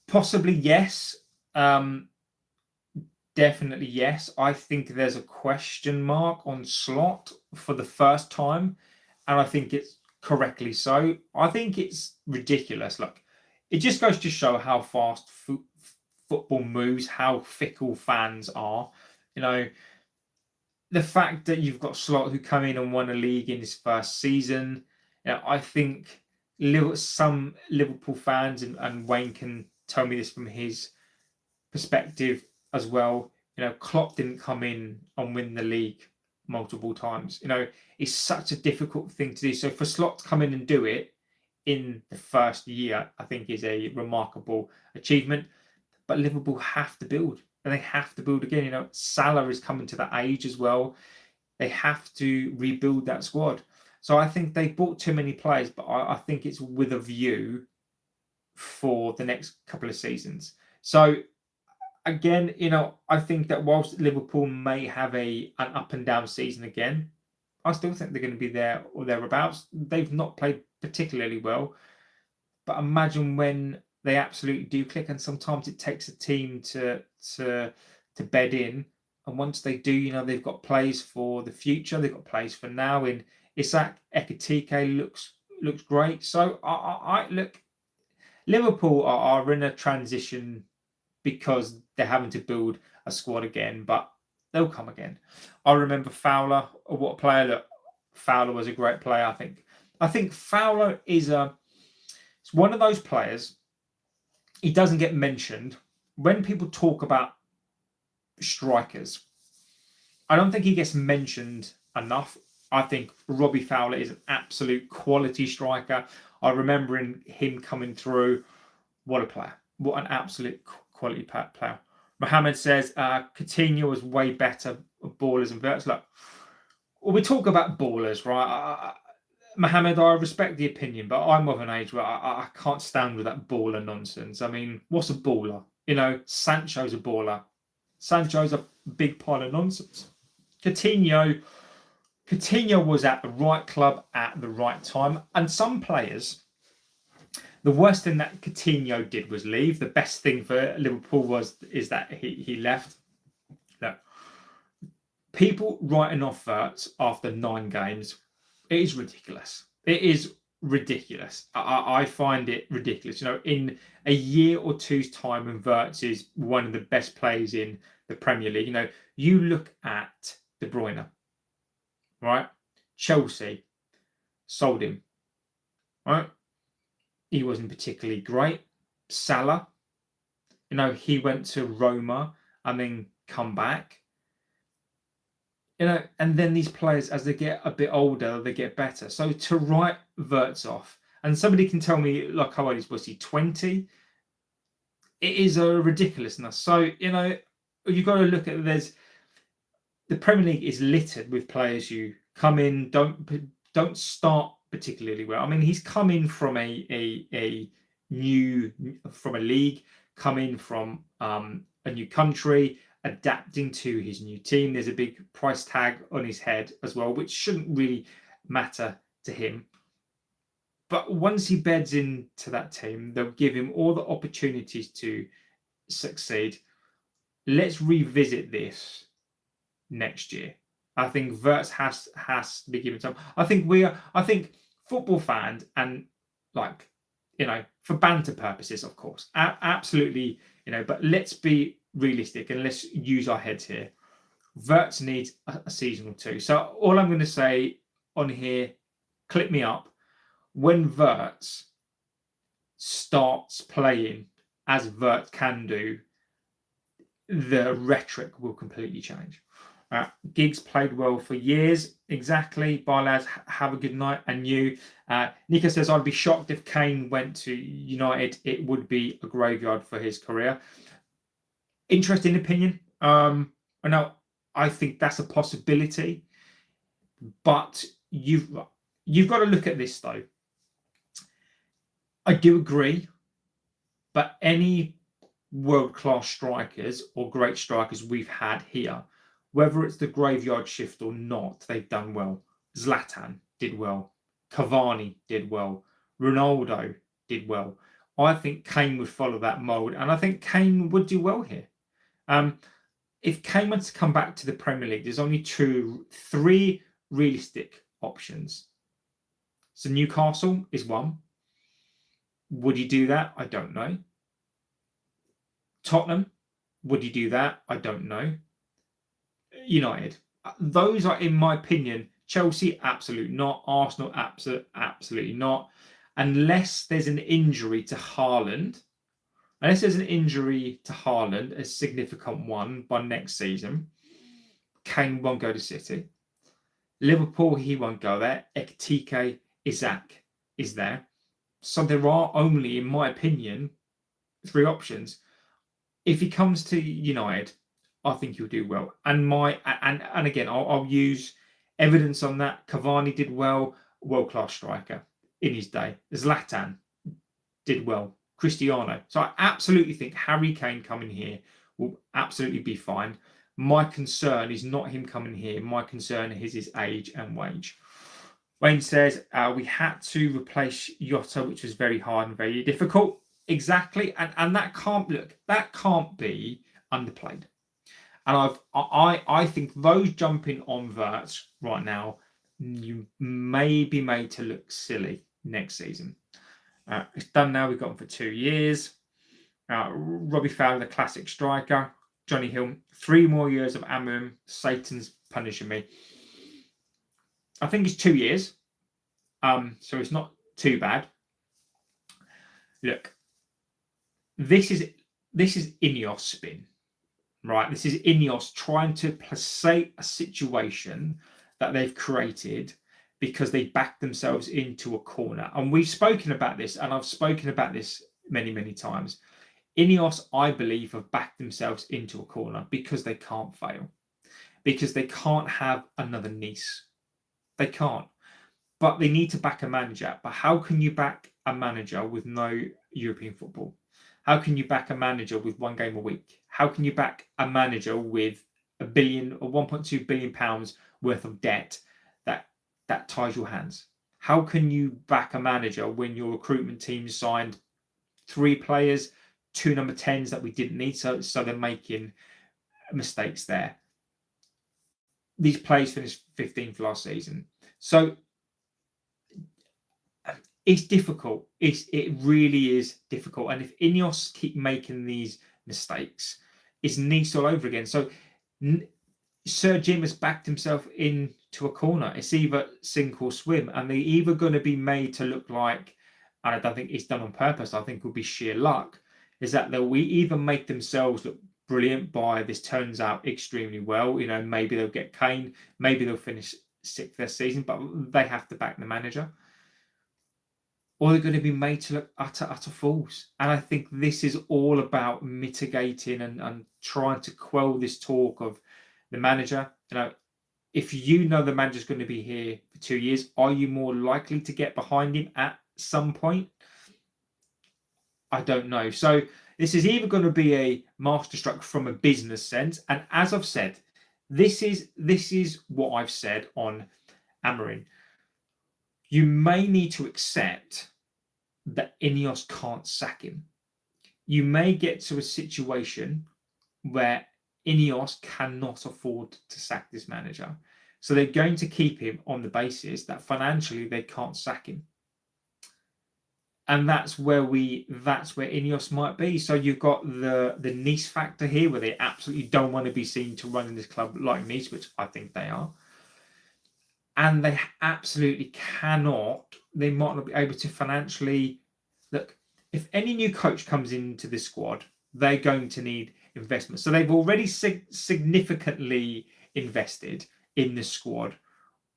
possibly yes. Definitely yes. I think there's a question mark on Slot for the first time, and I think it's correctly so. I think it's ridiculous. Look, it just goes to show how fast football moves, how fickle fans are. The fact that you've got Slot who come in and won a league in his first season. I think some Liverpool fans, and Wayne can tell me this from his perspective as well. Klopp didn't come in and win the league multiple times. It's such a difficult thing to do. So for Slot to come in and do it in the first year, I think is a remarkable achievement. But Liverpool have to build, and they have to build again. Salah is coming to that age as well. They have to rebuild that squad. So I think they bought too many players, but I think it's with a view for the next couple of seasons. So again, I think that whilst Liverpool may have an up and down season again, I still think they're going to be there or thereabouts. They've not played particularly well, but imagine when they absolutely do click, and sometimes it takes a team to bed in. And once they do, they've got plays for the future. They've got plays for now. In Isak, Ekitike looks great. So I look, Liverpool are in a transition because they're having to build a squad again, but they'll come again. I remember Fowler. What a player! Look, Fowler was a great player. I think Fowler is it's one of those players. He doesn't get mentioned when people talk about strikers. I don't think he gets mentioned enough. I think Robbie Fowler is an absolute quality striker. I remember him coming through. What a player! What an absolute quality player. Mohammed says Coutinho was way better ballers and Wirtz. Look, we talk about ballers, right? Mohammed, I respect the opinion, but I'm of an age where I can't stand with that baller nonsense. I mean, what's a baller? Sancho's a baller. Sancho's a big pile of nonsense. Coutinho was at the right club at the right time. And some players, the worst thing that Coutinho did was leave. The best thing for Liverpool is that he left. Look, people writing off Wirtz after 9 games, it is ridiculous. It is ridiculous. I find it ridiculous. In a year or two's time, when Wirtz is one of the best players in the Premier League, you look at De Bruyne, right? Chelsea sold him, right? He wasn't particularly great. Salah, he went to Roma and then come back. And then these players, as they get a bit older, they get better. So to write Wirtz off, and somebody can tell me, like, how old was he? 20? It is a ridiculousness. So, you've got to look at the Premier League is littered with players you come in, don't start particularly well. I mean, he's come in from a league, come in from a new country, adapting to his new team. There's a big price tag on his head as well, which shouldn't really matter to him. But once he beds into that team, they'll give him all the opportunities to succeed. Let's revisit this next year. I think Wirtz has to be given time. I think football fans, and like, for banter purposes, of course, absolutely, but let's be realistic and let's use our heads here. Wirtz needs a season or two. So all I'm going to say on here, clip me up, when Wirtz starts playing as Wirtz can do, the rhetoric will completely change. Giggs played well for years. Exactly. Bye, lads. Have a good night. And you. Nico says, I'd be shocked if Kane went to United. It would be a graveyard for his career. Interesting opinion. I think that's a possibility. But you've got to look at this, though. I do agree. But any world-class strikers or great strikers we've had here, whether it's the graveyard shift or not, they've done well. Zlatan did well. Cavani did well. Ronaldo did well. I think Kane would follow that mould, and I think Kane would do well here. If Kane wants to come back to the Premier League, there's only three realistic options. So Newcastle is one. Would he do that? I don't know. Tottenham, would he do that? I don't know. United, those are, in my opinion. Chelsea, absolutely not. Arsenal, absolutely not. Unless there's an injury to Haaland. Unless there's an injury to Haaland, a significant one by next season, Kane won't go to City. Liverpool, he won't go there. Ekitike, Isaac is there. So there are only, in my opinion, three options. If he comes to United, I think he'll do well. And again, I'll use evidence on that. Cavani did well, world-class striker in his day. Zlatan did well. Cristiano. So I absolutely think Harry Kane coming here will absolutely be fine. My concern is not him coming here. My concern is his age and wage. Wayne says, we had to replace Jota, which was very hard and very difficult. Exactly. And that can't be underplayed. And I think those jumping on Wirtz right now, you may be made to look silly next season. It's done now. We've got him for 2 years. Robbie Fowler, the classic striker. Johnny Hill, 3 more years of Amorim. Satan's punishing me. I think it's 2 years. So it's not too bad. Look, this is INEOS spin. Right, this is INEOS trying to placate a situation that they've created because they backed themselves into a corner. And we've spoken about this, and I've spoken about this many, many times. INEOS, I believe, have backed themselves into a corner because they can't fail. Because they can't have another Nice. They can't. But they need to back a manager. But how can you back a manager with no European football? How can you back a manager with 1 game a week? How can you back a manager with £1 billion or £1.2 billion worth of debt that ties your hands? How can you back a manager when your recruitment team signed 3 players, 2 number 10s that we didn't need? So they're making mistakes there. These players finished 15th last season. So it's difficult. It really is difficult. And if INEOS keep making these mistakes, it's Nice all over again. So Sir Jim has backed himself into a corner. It's either sink or swim. And they're either going to be made to look like, and I don't think it's done on purpose, I think it will be sheer luck, is that they'll either make themselves look brilliant by this turns out extremely well. Maybe they'll get Kane. Maybe they'll finish 6th this season, but they have to back the manager. Or they're going to be made to look utter fools. And I think this is all about mitigating and trying to quell this talk of the manager. if you know the manager's going to be here for 2 years, are you more likely to get behind him at some point? I don't know. So this is either going to be a masterstroke from a business sense, and as I've said, this is what I've said on Amorin. You may need to accept that INEOS can't sack him. You may get to a situation where INEOS cannot afford to sack this manager. So they're going to keep him on the basis that financially they can't sack him. And that's where INEOS might be. So you've got the Nice factor here, where they absolutely don't want to be seen to run in this club like Nice, which I think they are. And they absolutely cannot, they might not be able to financially, look, if any new coach comes into this squad, they're going to need investment. So they've already significantly invested in the squad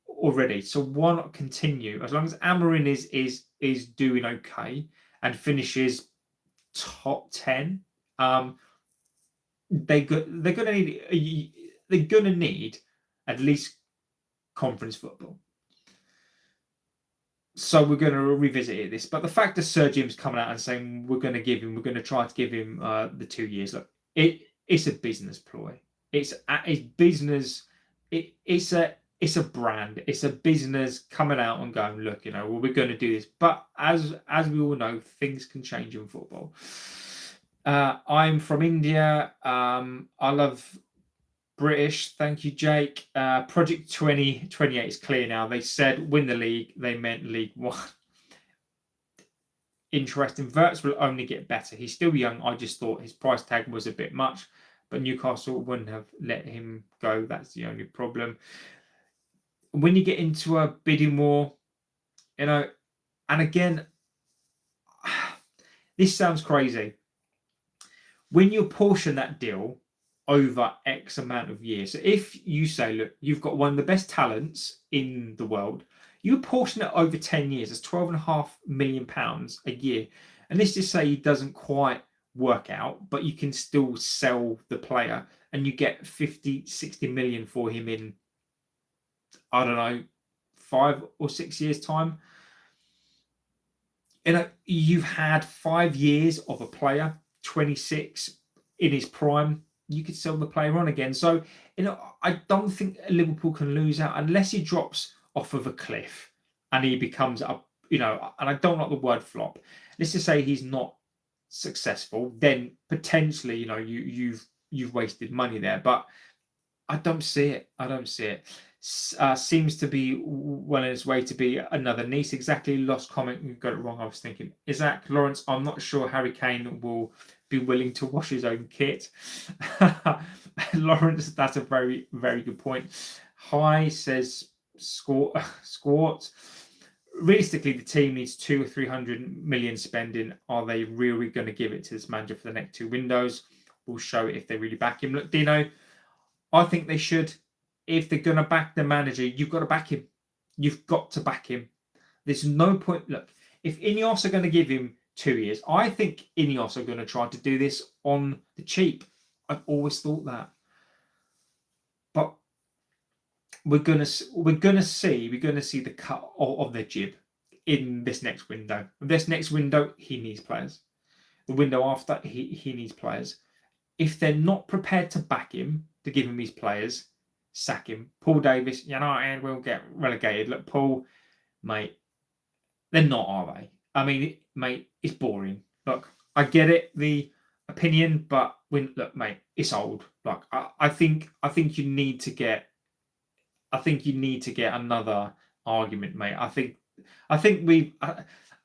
already. So why not continue? As long as Amorin is doing okay and finishes top 10, they're gonna need at least conference football. So we're going to revisit this, but the fact that Sir Jim's coming out and saying we're going to try to give him the 2 years. Look, it's a business ploy. It's business. It's a brand. It's a business coming out and going, look, well, we're going to do this. But as we all know, things can change in football. I'm from India. I love British. Thank you, Jake. Project 2028 is clear now. They said win the league. They meant League One. Interesting. Wirtz will only get better. He's still young. I just thought his price tag was a bit much, but Newcastle wouldn't have let him go. That's the only problem. When you get into a bidding war, and again, this sounds crazy. When you apportion that deal over X amount of years, so if you say, look, you've got one of the best talents in the world, you apportion it over 10 years, that's £12.5 million a year. And let's just say he doesn't quite work out, but you can still sell the player and you get 50, 60 million for him in, I don't know, 5 or 6 years' time. You've had 5 years of a player, 26 in his prime. You could sell the player on again. So, I don't think Liverpool can lose out unless he drops off of a cliff and he becomes and I don't like the word flop. Let's just say he's not successful, then potentially, you've wasted money there. But I don't see it. Seems to be well in its way to be another Nice. Exactly. Lost comment. You got it wrong. I was thinking Isaac Lawrence. I'm not sure Harry Kane will be willing to wash his own kit. Lawrence, that's a very, very good point. Hi, says Squat. Realistically, the team needs 200 or 300 million spending. Are they really going to give it to this manager for the next 2 windows? We'll show it if they really back him. Look, Dino, I think they should. If they're going to back the manager, you've got to back him. You've got to back him. There's no point. Look, if INEOS are going to give him 2 years, I think INEOS are going to try to do this on the cheap. I've always thought that. But we're going to see the cut of their jib in this next window. This next window, he needs players. The window after, he needs players. If they're not prepared to back him, to give him these players, sack him. Paul Davis, and we'll get relegated. Look, Paul, mate, they're not, are they? I mean, mate, it's boring. Look, I get it, the opinion, but look, mate, it's old. Like, I think you need to get. I think you need to get another argument, mate. I think we've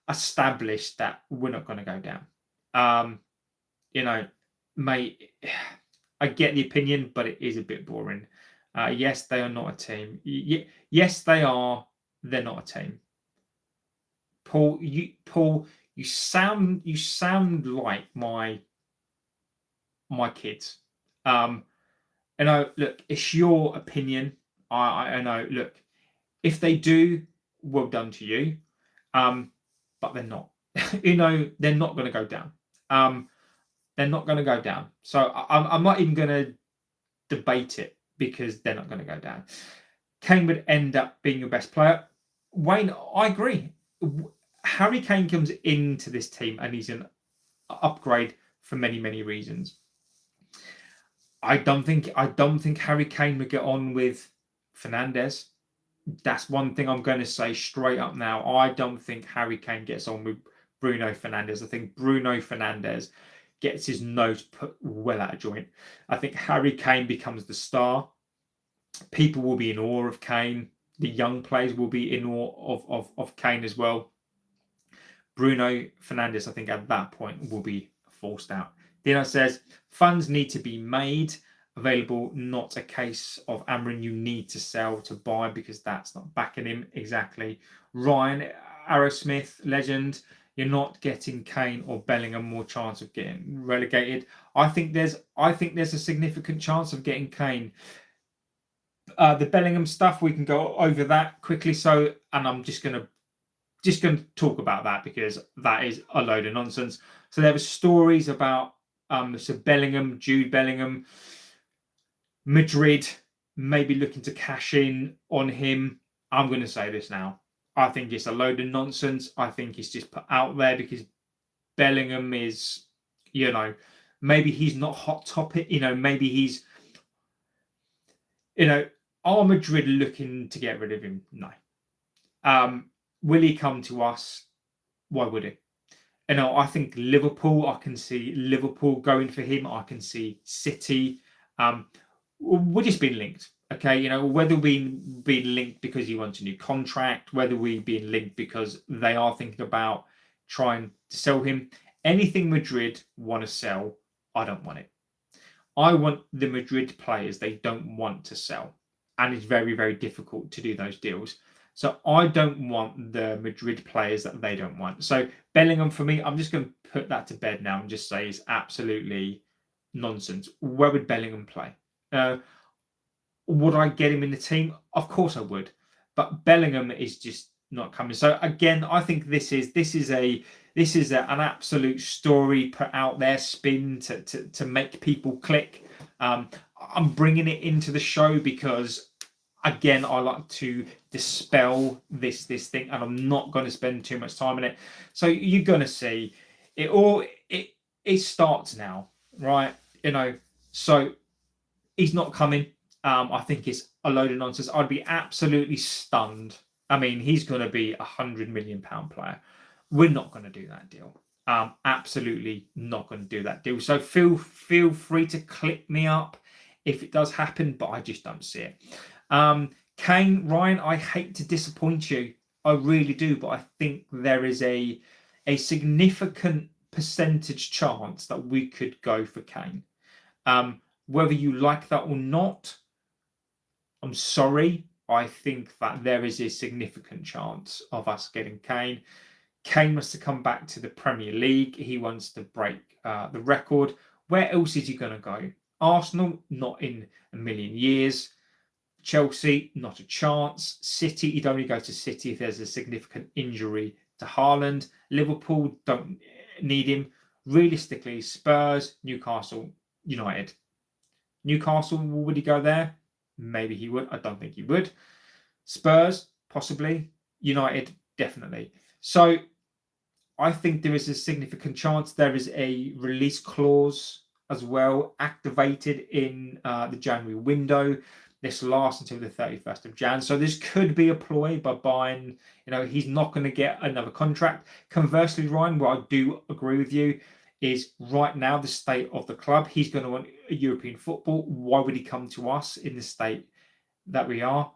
established that we're not going to go down. Mate, I get the opinion, but it is a bit boring. Yes, they are not a team. Yes, they are. They're not a team. Paul, you sound like my kids. Look, it's your opinion. I know. Look, if they do, well done to you. But they're not. They're not going to go down. They're not going to go down. So I'm not even going to debate it because they're not going to go down. Kane would end up being your best player. Wayne, I agree. Harry Kane comes into this team and he's an upgrade for many, many reasons. I don't think Harry Kane would get on with Fernandez. That's one thing I'm going to say straight up now. I don't think Harry Kane gets on with Bruno Fernandez. I think Bruno Fernandez gets his nose put well out of joint. I think Harry Kane becomes the star. People will be in awe of Kane. The young players will be in awe of Kane as well. Bruno Fernandez, I think at that point, will be forced out. Dino says, funds need to be made available, not a case of Amorin you need to sell to buy because that's not backing him. Exactly. Ryan, Aerosmith, legend, you're not getting Kane or Bellingham more chance of getting relegated. I think there's a significant chance of getting Kane. The Bellingham stuff, we can go over that quickly. So, and I'm just going to talk about that because that is a load of nonsense. So there were stories about Sir Bellingham, Jude Bellingham, Madrid maybe looking to cash in on him. I'm going to say this now. I think it's a load of nonsense. I think it's just put out there because Bellingham is, maybe he's not hot topic. Maybe he's, are Madrid looking to get rid of him? No. Will he come to us? Why would he? I think Liverpool, I can see Liverpool going for him. I can see City. We're just being linked. Okay, whether we being linked because he wants a new contract, whether we being linked because they are thinking about trying to sell him. Anything Madrid want to sell, I don't want it. I want the Madrid players they don't want to sell. And it's very, very difficult to do those deals. So I don't want the Madrid players that they don't want. So Bellingham, for me, I'm just going to put that to bed now and just say it's absolutely nonsense. Where would Bellingham play? Would I get him in the team? Of course I would. But Bellingham is just not coming. So again, I think this is an absolute story put out there, spin to make people click. I'm bringing it into the show because, again, I like to dispel this thing, and I'm not going to spend too much time on it. So you're going to see it starts now, right? So he's not coming. I think it's a load of nonsense. I'd be absolutely stunned. I mean, he's going to be £100 million player. We're not going to do that deal. Absolutely not going to do that deal. So feel free to click me up if it does happen, but I just don't see it. Kane, Ryan, I hate to disappoint you. I really do, but I think there is a significant percentage chance that we could go for Kane. Whether you like that or not, I'm sorry. I think that there is a significant chance of us getting Kane. Kane wants to come back to the Premier League. He wants to break the record. Where else is he going to go? Arsenal, not in a million years. Chelsea, not a chance. City, he'd only go to City if there's a significant injury to Haaland. Liverpool, don't need him. Realistically, Spurs, Newcastle, United. Newcastle, would he go there? Maybe he would. I don't think he would. Spurs, possibly. United, definitely. So I think there is a significant chance there is a release clause as well activated in the January window. This lasts until the 31st of Jan. So this could be a ploy by buying, he's not going to get another contract. Conversely, Ryan, where I do agree with you, is right now the state of the club. He's going to want a European football. Why would he come to us in the state that we are?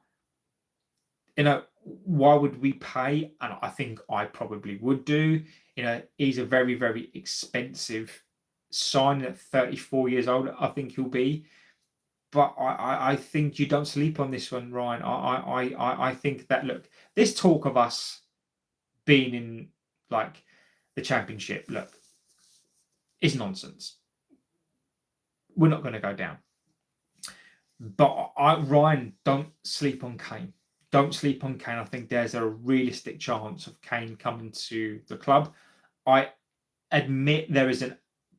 Why would we pay? And I think I probably would do. He's a very, very expensive sign at 34 years old, I think he'll be. But I think you don't sleep on this one, Ryan. I think that, look, this talk of us being in the Championship, look, is nonsense. We're not going to go down. But Ryan, don't sleep on Kane. Don't sleep on Kane. I think there's a realistic chance of Kane coming to the club. I admit there is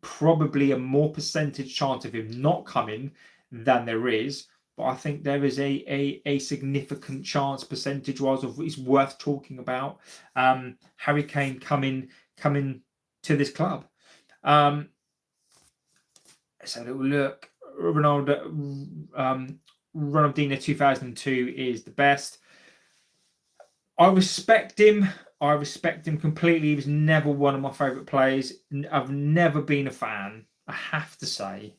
probably a more percentage chance of him not coming than there is but I think there is a significant chance, percentage-wise, of it's worth talking about. Harry Kane coming to this club. So little look. Ronaldinho 2002 is the best. I respect him. I respect him completely. He was never one of my favourite players. I've never been a fan. I have to say,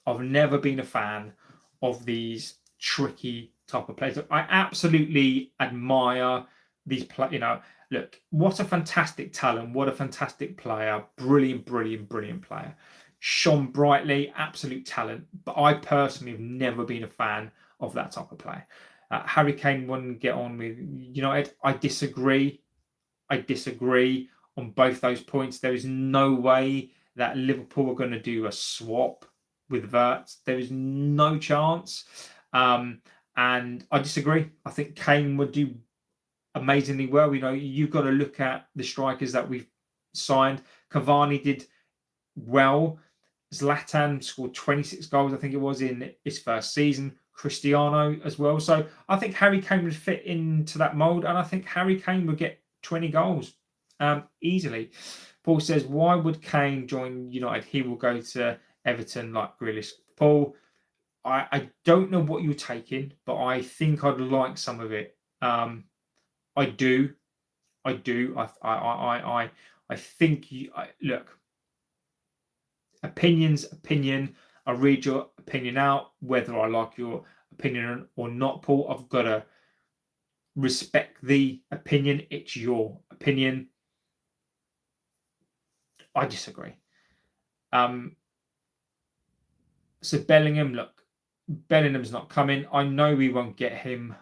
I've never been a fan of these tricky type of players. I absolutely admire these players. You know, look, what a fantastic talent. What a fantastic player. Brilliant, brilliant, brilliant player. Shone brightly, absolute talent. But I personally have never been a fan of that type of player. Harry Kane wouldn't get on with United. I disagree. I disagree on both those points. There is no way that Liverpool are going to do a swap with Wirtz. There is no chance. And I disagree. I think Kane would do amazingly well. You've got to look at the strikers that we've signed. Cavani did well. Zlatan scored 26 goals, I think it was, in his first season. Cristiano as well. So I think Harry Kane would fit into that mould, and I think Harry Kane would get 20 goals easily. Paul says, why would Kane join United? He will go to Everton like Grealish. Paul, I don't know what you're taking, but I think I'd like some of it. I do. I think look. Opinion. I read your opinion out, whether I like your opinion or not, Paul. I've got to respect the opinion. It's your opinion. I disagree. So Bellingham, look, Bellingham's not coming. I know we won't get him.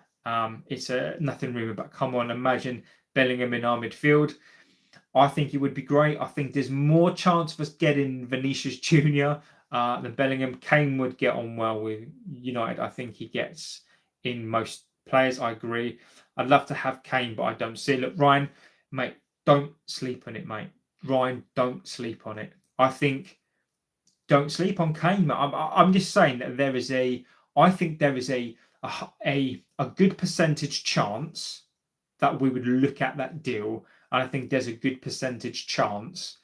It's a nothing rumour, but come on, imagine Bellingham in our midfield. I think it would be great. I think there's more chance of us getting Vinicius Jr. Than Bellingham. Kane would get on well with United. I think he gets in most players. I agree. I'd love to have Kane, but I don't see it. Look, Ryan, mate, don't sleep on it, mate. Ryan, don't sleep on it. I think don't sleep on Kane. I'm just saying that I think there is a good percentage chance that we would look at that deal. And I think there's a good percentage chance,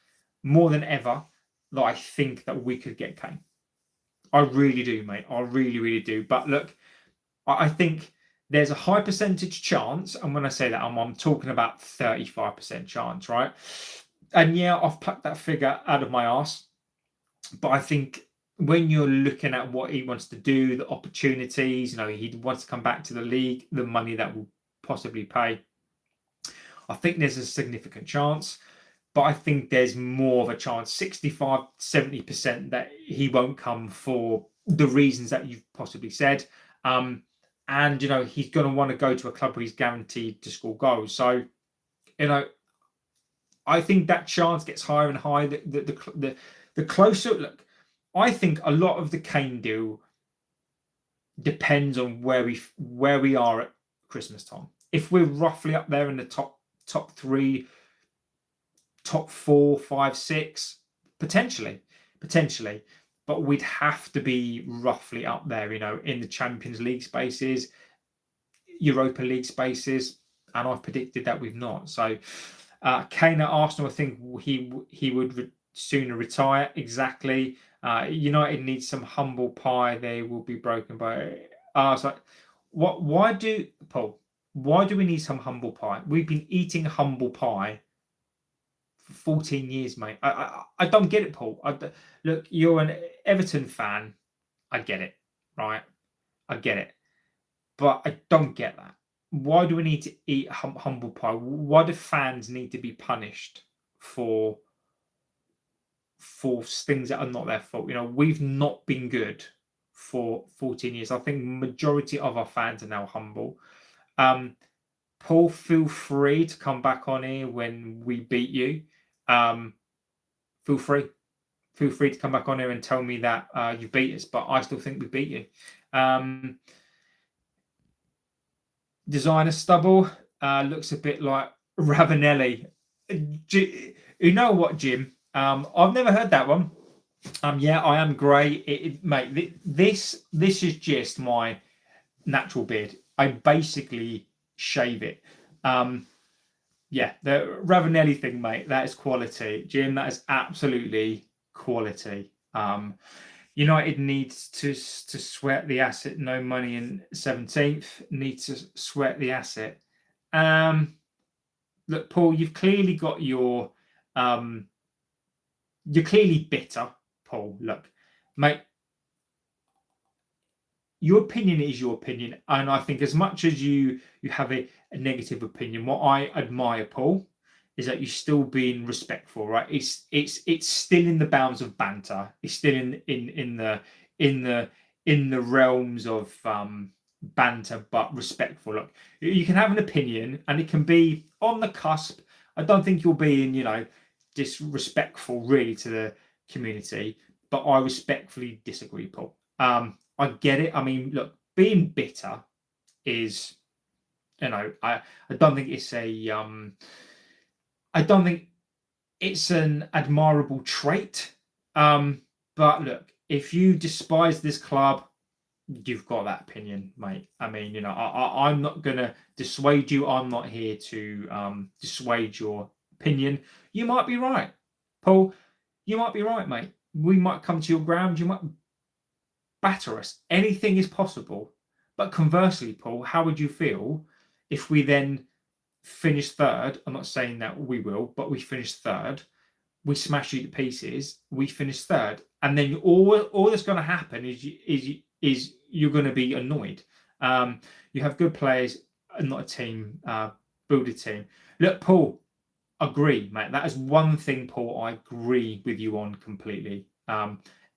more than ever, that I think that we could get Kane. I really do, mate. I really, really do. But look, I think there's a high percentage chance, and when I say that, I'm talking about 35% chance, right? And yeah, I've plucked that figure out of my arse. But I think when you're looking at what he wants to do, the opportunities, he wants to come back to the league, the money that will possibly pay, I think there's a significant chance. But I think there's more of a chance, 65, 70%, that he won't come for the reasons that you've possibly said. And, he's going to want to go to a club where he's guaranteed to score goals. So, I think that chance gets higher and higher. The closer, look, I think a lot of the Kane deal depends on where we are at Christmas time. If we're roughly up there in the top 3, top 4, 5, 6, potentially, but we'd have to be roughly up there, in the Champions League spaces, Europa League spaces, and I've predicted that we've not. So Kane at Arsenal, I think he would sooner retire. Exactly. United needs some humble pie. They will be broken by. Why do we need some humble pie? We've been eating humble pie for 14 years, mate. I don't get it, Paul. Look, you're an Everton fan. I get it, right? I get it. But I don't get that. Why do we need to eat humble pie? Why do fans need to be punished for things that are not their fault? We've not been good for 14 years. I think majority of our fans are now humble. Paul, feel free to come back on here when we beat you. Feel free to come back on here and tell me that you beat us, but I still think we beat you. Designer stubble looks a bit like Ravanelli. You know what, Jim? I've never heard that one. Yeah, I am grey, mate. This is just my natural beard. I basically shave it. Yeah, the Ravanelli thing, mate, that is quality. Jim, that is absolutely quality. United needs to sweat the asset. No money in 17th. Needs to sweat the asset. Look, Paul, you've clearly got your you're clearly bitter, Paul. Look, mate, your opinion is your opinion, and I think as much as you have a negative opinion, what I admire, Paul, is that you're still being respectful, right? It's still in the bounds of banter. It's still in the realms of banter, but respectful. Look, you can have an opinion, and it can be on the cusp. I don't think you're being, disrespectful really to the community, but I respectfully disagree, Paul. I get it. I mean, look, being bitter is, I don't think it's I don't think it's an admirable trait. But look, if you despise this club, you've got that opinion, mate. I mean, I'm not gonna dissuade you. I'm not here to dissuade your opinion. You might be right, Paul. You might be right, mate. We might come to your ground. You might batter us. Anything is possible. But conversely, Paul, how would you feel if we then finish third? I'm not saying that we will, but we finish third. We smash you to pieces. We finish third, and then all that's going to happen is you're going to be annoyed. You have good players, not a team. Build a team. Look, Paul, agree, mate. That is one thing, Paul, I agree with you on completely.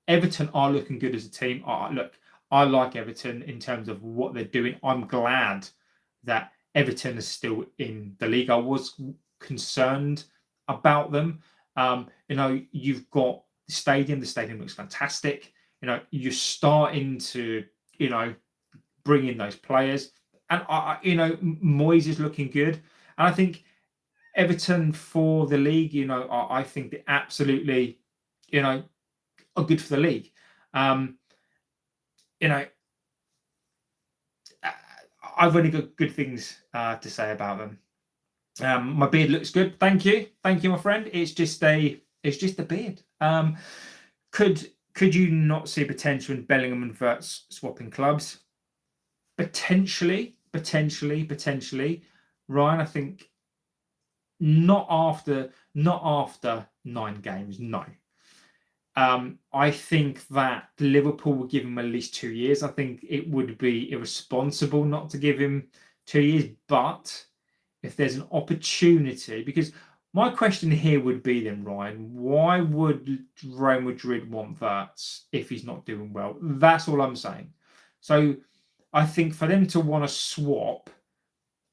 Everton are looking good as a team. Look, I like Everton in terms of what they're doing. I'm glad that Everton is still in the league. I was concerned about them. You've got the stadium. The stadium looks fantastic. You're starting to, bring in those players. And, Moyes is looking good. And I think Everton for the league, I think they absolutely, are good for the league. I've only got good things to say about them. My beard looks good. Thank you, my friend. It's just a beard. Could you not see potential in Bellingham and Wirtz swapping clubs? Potentially. Ryan, I think not after 9 games. No. I think that Liverpool will give him at least 2 years. I think it would be irresponsible not to give him 2 years. But if there's an opportunity, because my question here would be then, Ryan, why would Real Madrid want Wirtz if he's not doing well? That's all I'm saying. So I think for them to want to swap,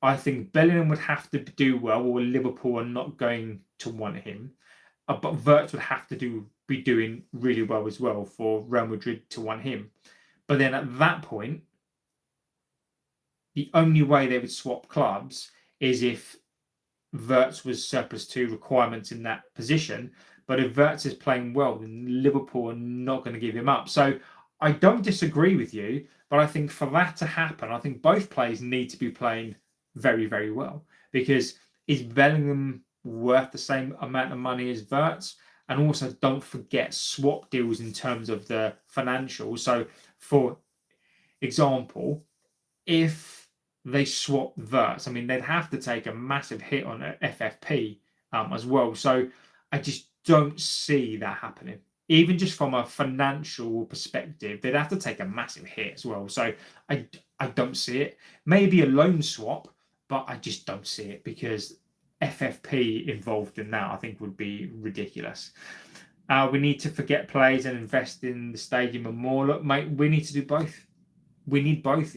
I think Bellingham would have to do well, or Liverpool are not going to want him. But Wirtz would have to be doing really well as well for Real Madrid to want him. But then at that point, the only way they would swap clubs is if Wirtz was surplus to requirements in that position. But if Wirtz is playing well, then Liverpool are not going to give him up. So I don't disagree with you, but I think for that to happen, I think both players need to be playing very, very well. Because is Bellingham worth the same amount of money as Wirtz? And also, don't forget swap deals in terms of the financials. So, for example, if they swap Wirtz, I mean, they'd have to take a massive hit on FFP as well. So, I just don't see that happening. Even just from a financial perspective, they'd have to take a massive hit as well. So, I don't see it. Maybe a loan swap, but I just don't see it because FFP involved in that, I think, would be ridiculous. We need to forget plays and invest in the stadium and more. Look, mate, we need to do both. We need both.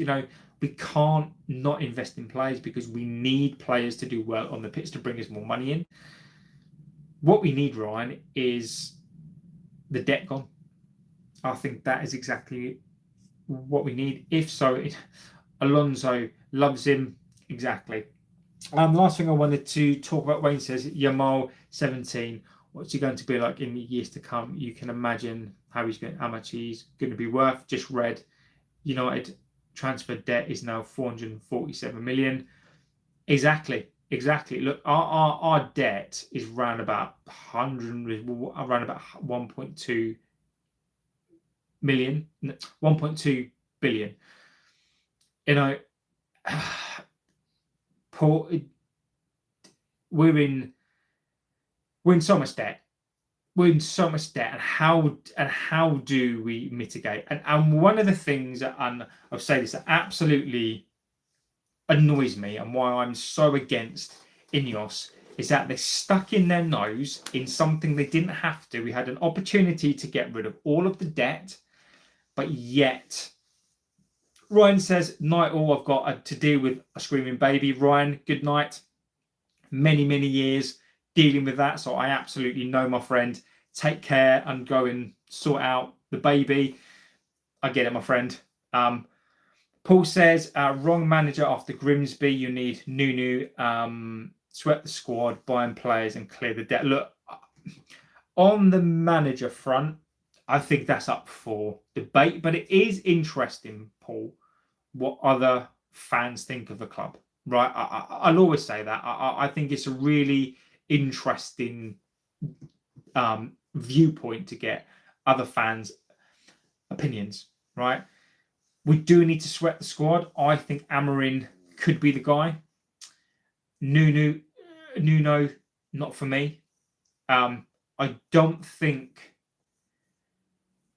We can't not invest in players because we need players to do well on the pitch to bring us more money in. What we need, Ryan, is the debt gone. I think that is exactly what we need. If so, Alonso loves him. Exactly. The last thing I wanted to talk about, Wayne says, Yamal 17. What's he going to be like in the years to come? You can imagine how much he's going to be worth. Just read United transfer debt is now 447 million. Exactly. Look, our debt is around about 1.2 million, 1.2 billion. You know, Paul, we're in so much debt. And how do we mitigate? And one of the things that, and I'll say this, that absolutely annoys me and why I'm so against INEOS is that they're stuck in their nose in something they didn't have to. We had an opportunity to get rid of all of the debt, but yet Ryan says, night all, I've got to deal with a screaming baby. Ryan, good night. Many years dealing with that, so I absolutely know, my friend. Take care and go and sort out the baby. I get it, my friend. Paul says, wrong manager after Grimsby. You need Nunu, sweat the squad, buying players and clear the debt. Look, on the manager front, I think that's up for debate, but it is interesting, Paul, what other fans think of the club, right? I'll always say that. I think it's a really interesting viewpoint to get other fans' opinions, right? We do need to sweat the squad. I think Amorin could be the guy. Nuno, not for me. I don't think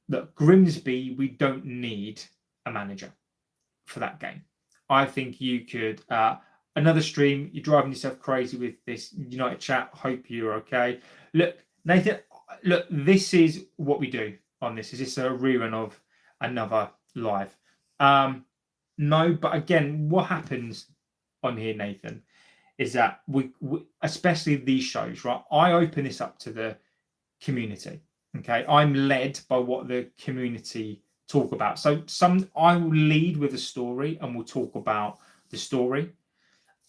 that Grimsby, we don't need a manager for that game. I think you could, another stream, you're driving yourself crazy with this United chat. Hope you're okay. Look, Nathan, this is what we do on this. Is this a rerun of another live? No, but again, what happens on here, Nathan, is that we especially these shows, right? I open this up to the community. Okay, I'm led by what the community talk about. So I will lead with a story and we'll talk about the story,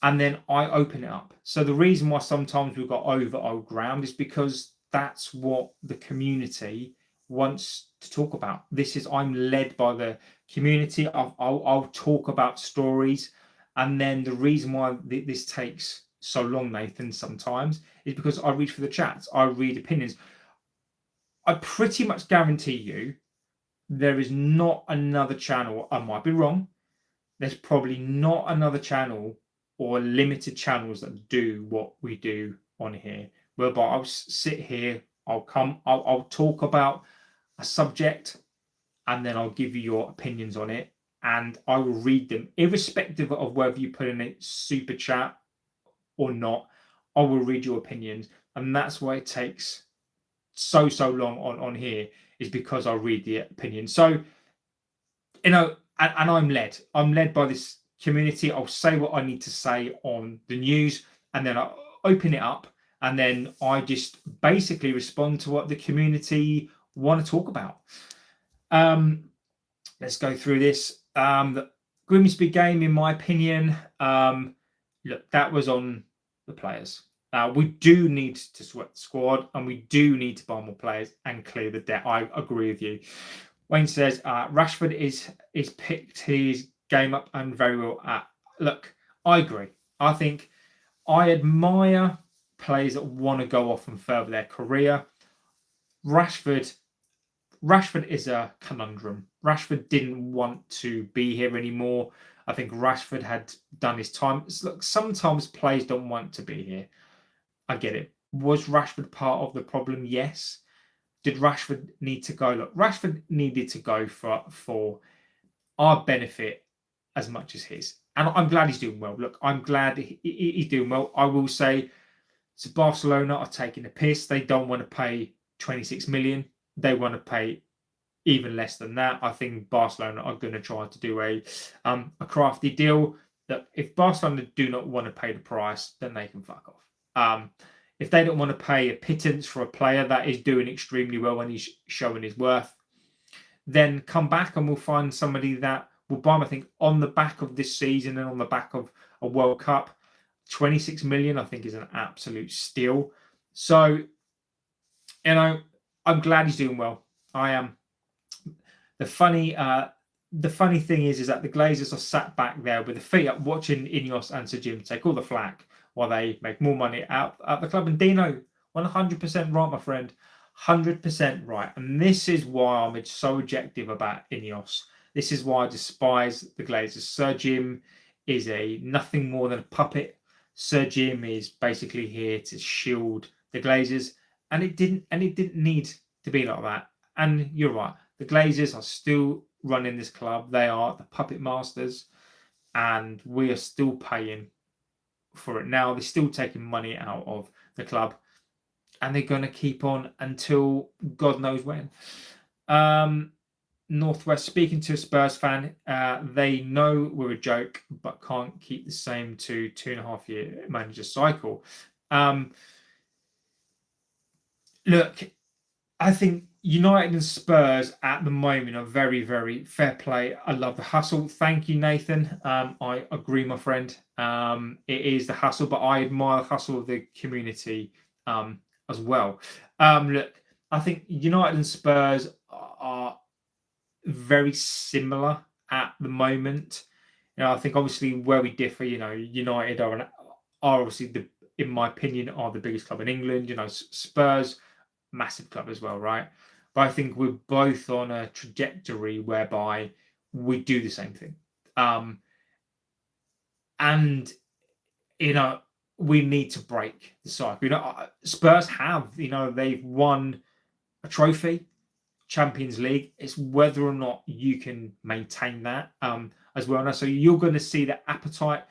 and then I open it up. So the reason why sometimes we've got over old ground is because that's what the community wants to talk about. I'm led by the community. I'll talk about stories, and then the reason why this takes so long, Nathan, sometimes is because I read through the chats, I read opinions. I pretty much guarantee you there is not another channel, I might be wrong, there's probably not another channel or limited channels that do what we do on here, whereby I'll sit here, I'll talk about a subject, and then I'll give you your opinions on it, and I will read them, irrespective of whether you put in a super chat or not. I will read your opinions, and that's why it takes so long on here, is because I read the opinion. So, and I'm led by this community. I'll say what I need to say on the news, and then I open it up, and then I just basically respond to what the community want to talk about. Let's go through this. The Grimsby game, in my opinion, look, that was on the players. We do need to sweat the squad, and we do need to buy more players and clear the debt. I agree with you. Wayne says Rashford is picked his game up and very well. Look, I agree. I think I admire players that want to go off and further their career. Rashford is a conundrum. Rashford didn't want to be here anymore. I think Rashford had done his time. Look, sometimes players don't want to be here. I get it. Was Rashford part of the problem? Yes. Did Rashford need to go? Look, Rashford needed to go for our benefit as much as his. And I'm glad he's doing well. Look, I'm glad he's doing well. I will say, so Barcelona are taking a piss. They don't want to pay 26 million. They want to pay even less than that. I think Barcelona are going to try to do a crafty deal. That if Barcelona do not want to pay the price, then they can fuck off. If they don't want to pay a pittance for a player that is doing extremely well and he's showing his worth, then come back and we'll find somebody that will buy him. I think on the back of this season and on the back of a World Cup, 26 million, I think, is an absolute steal. So, I'm glad he's doing well. I am. The funny the funny thing is that the Glazers are sat back there with the feet up watching INEOS and Sir Jim take all the flack while they make more money out at the club. And Dino, 100% right, my friend. 100% right. And this is why I'm so objective about INEOS. This is why I despise the Glazers. Sir Jim is nothing more than a puppet. Sir Jim is basically here to shield the Glazers, and it didn't need to be like that. And you're right, the Glazers are still running this club. They are the puppet masters, and we are still paying for it now. They're still taking money out of the club, and they're going to keep on until God knows when. Northwest, speaking to a Spurs fan, they know we're a joke, but can't keep the same 2.5 year manager cycle. Look, I think United and Spurs at the moment are very, very fair play. I love the hustle. Thank you, Nathan. I agree, my friend. It is the hustle, but I admire the hustle of the community as well. Look, I think United and Spurs are very similar at the moment. I think obviously where we differ, United are obviously in my opinion, are the biggest club in England. Spurs, massive club as well, right? But I think we're both on a trajectory whereby we do the same thing. And we need to break the cycle. Spurs have, they've won a trophy, Champions League. It's whether or not you can maintain that as well. Now, so you're going to see the appetite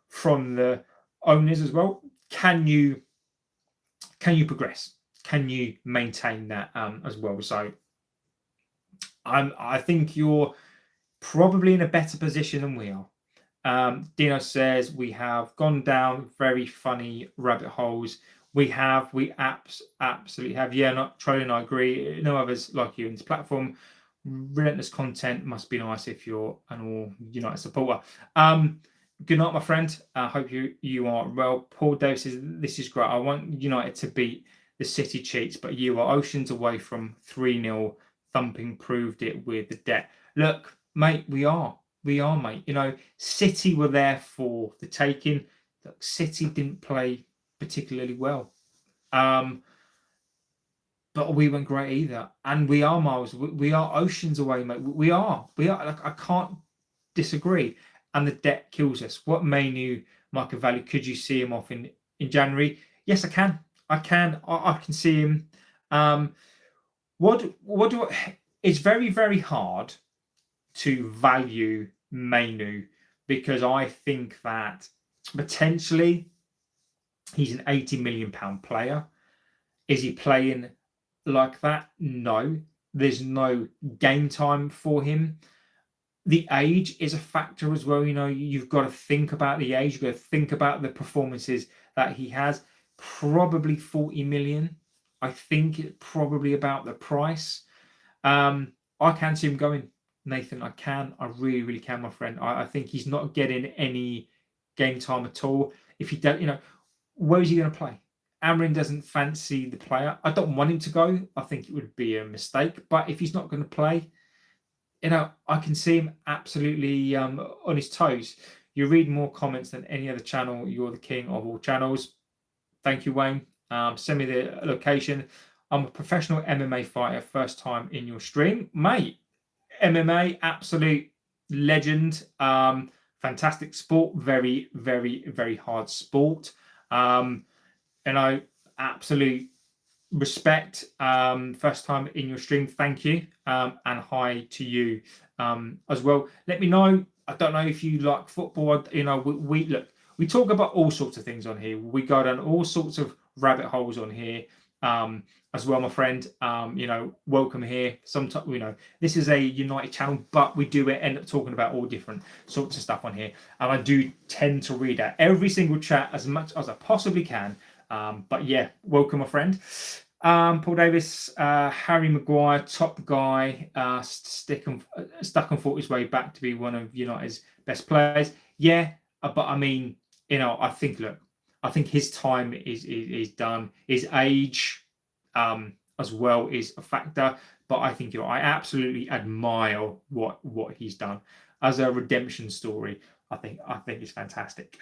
from the owners as well. Can you progress? Can you maintain that as well? So I think you're probably in a better position than we are. Dino says we have gone down very funny rabbit holes. We absolutely have. Yeah, not trolling, I agree. No others like you in this platform. Relentless content must be nice if you're an All United supporter. Good night, my friend. I hope you are well. Paul Davis says, this is great. I want United to beat the City cheats, but you are oceans away from 3-0 thumping. Proved it with the debt. Look, mate, we are, mate. City were there for the taking. Look, City didn't play particularly well, but we weren't great either. And we are, Miles. We are oceans away, mate. We are. Like, I can't disagree. And the debt kills us. What Manu, Machiavelli, could you see him off in January? Yes, I can. I can see him. It's very, very hard to value Manu because I think that potentially he's an £80 million player. Is he playing like that? No. There's no game time for him. The age is a factor as well. You've got to think about the age. You've got to think about the performances that he has. Probably 40 million. I think it's probably about the price. I can see him going, Nathan. I can. I really, really can, my friend. I think he's not getting any game time at all. If he does, where is he going to play? Amorin doesn't fancy the player. I don't want him to go. I think it would be a mistake. But if he's not going to play, I can see him absolutely on his toes. You read more comments than any other channel. You're the king of all channels. Thank you, Wayne. Send me the location. I'm a professional MMA fighter. First time in your stream. Mate, MMA, absolute legend. Fantastic sport. Very, very, very hard sport. Absolute respect. First time in your stream. Thank you. And hi to you as well. Let me know. I don't know if you like football. We talk about all sorts of things on here. We go down all sorts of rabbit holes on here as well, my friend. Welcome here. Sometimes, this is a United channel, but we do end up talking about all different sorts of stuff on here. And I do tend to read out every single chat as much as I possibly can. But yeah, welcome, my friend. Paul Davis, Harry Maguire, top guy, stuck and fought his way back to be one of United's best players. Yeah, but I mean, I think his time is done. His age, as well is a factor. But I think I absolutely admire what he's done as a redemption story. I think it's fantastic.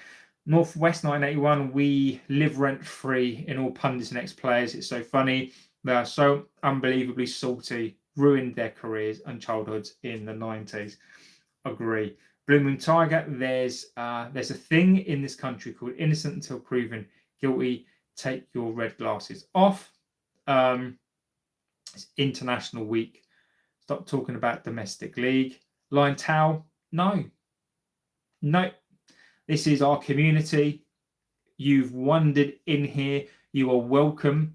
Northwest 1981, we live rent free in all pundits and ex-players. It's so funny. They are so unbelievably salty, ruined their careers and childhoods in the 90s. Agree. Blue Moon Tiger, there's a thing in this country called innocent until proven guilty. Take your red glasses off. It's International Week. Stop talking about domestic league. Lion Tao, no. This is our community. You've wandered in here. You are welcome.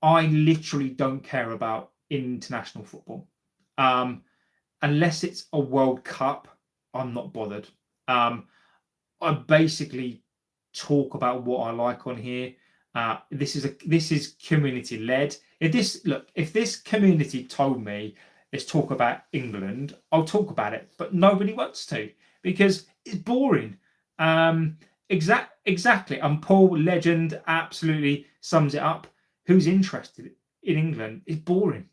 I literally don't care about international football. Unless it's a World Cup, I'm not bothered. I basically talk about what I like on here. This is community led. If this community told me let's talk about England, I'll talk about it, but nobody wants to because it's boring. Exactly. And Paul Legend absolutely sums it up. Who's interested in England? It's boring.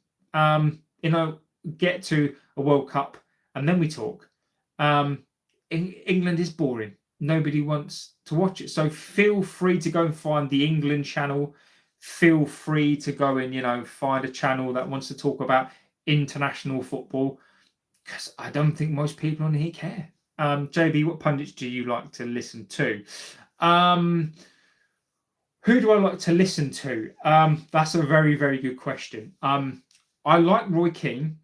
Get to a World Cup and then we talk. England is boring. Nobody wants to watch it. So feel free to go and find the England channel. Feel free to go and, find a channel that wants to talk about international football, because I don't think most people on here care. JB, what pundits do you like to listen to? Who do I like to listen to? That's a very, very good question. I like Roy Keane.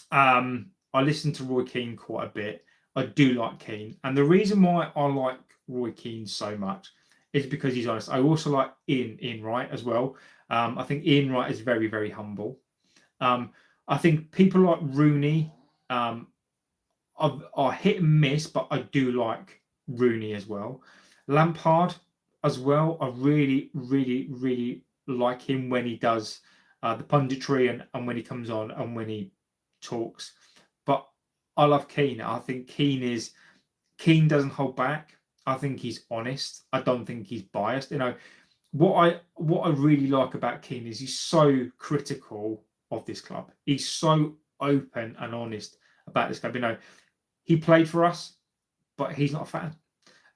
I listen to Roy Keane quite a bit. I do like Keane. And the reason why I like Roy Keane so much is because he's honest. I also like Ian Wright as well. I think Ian Wright is very, very humble. I think people like Rooney are hit and miss, but I do like Rooney as well. Lampard as well. I really, really, really like him when he does the punditry and when he comes on and when he talks. But I love Keane. I think Keane doesn't hold back. I think he's honest. I don't think he's biased. What I really like about Keane is he's so critical of this club. He's so open and honest about this club. He played for us, but he's not a fan.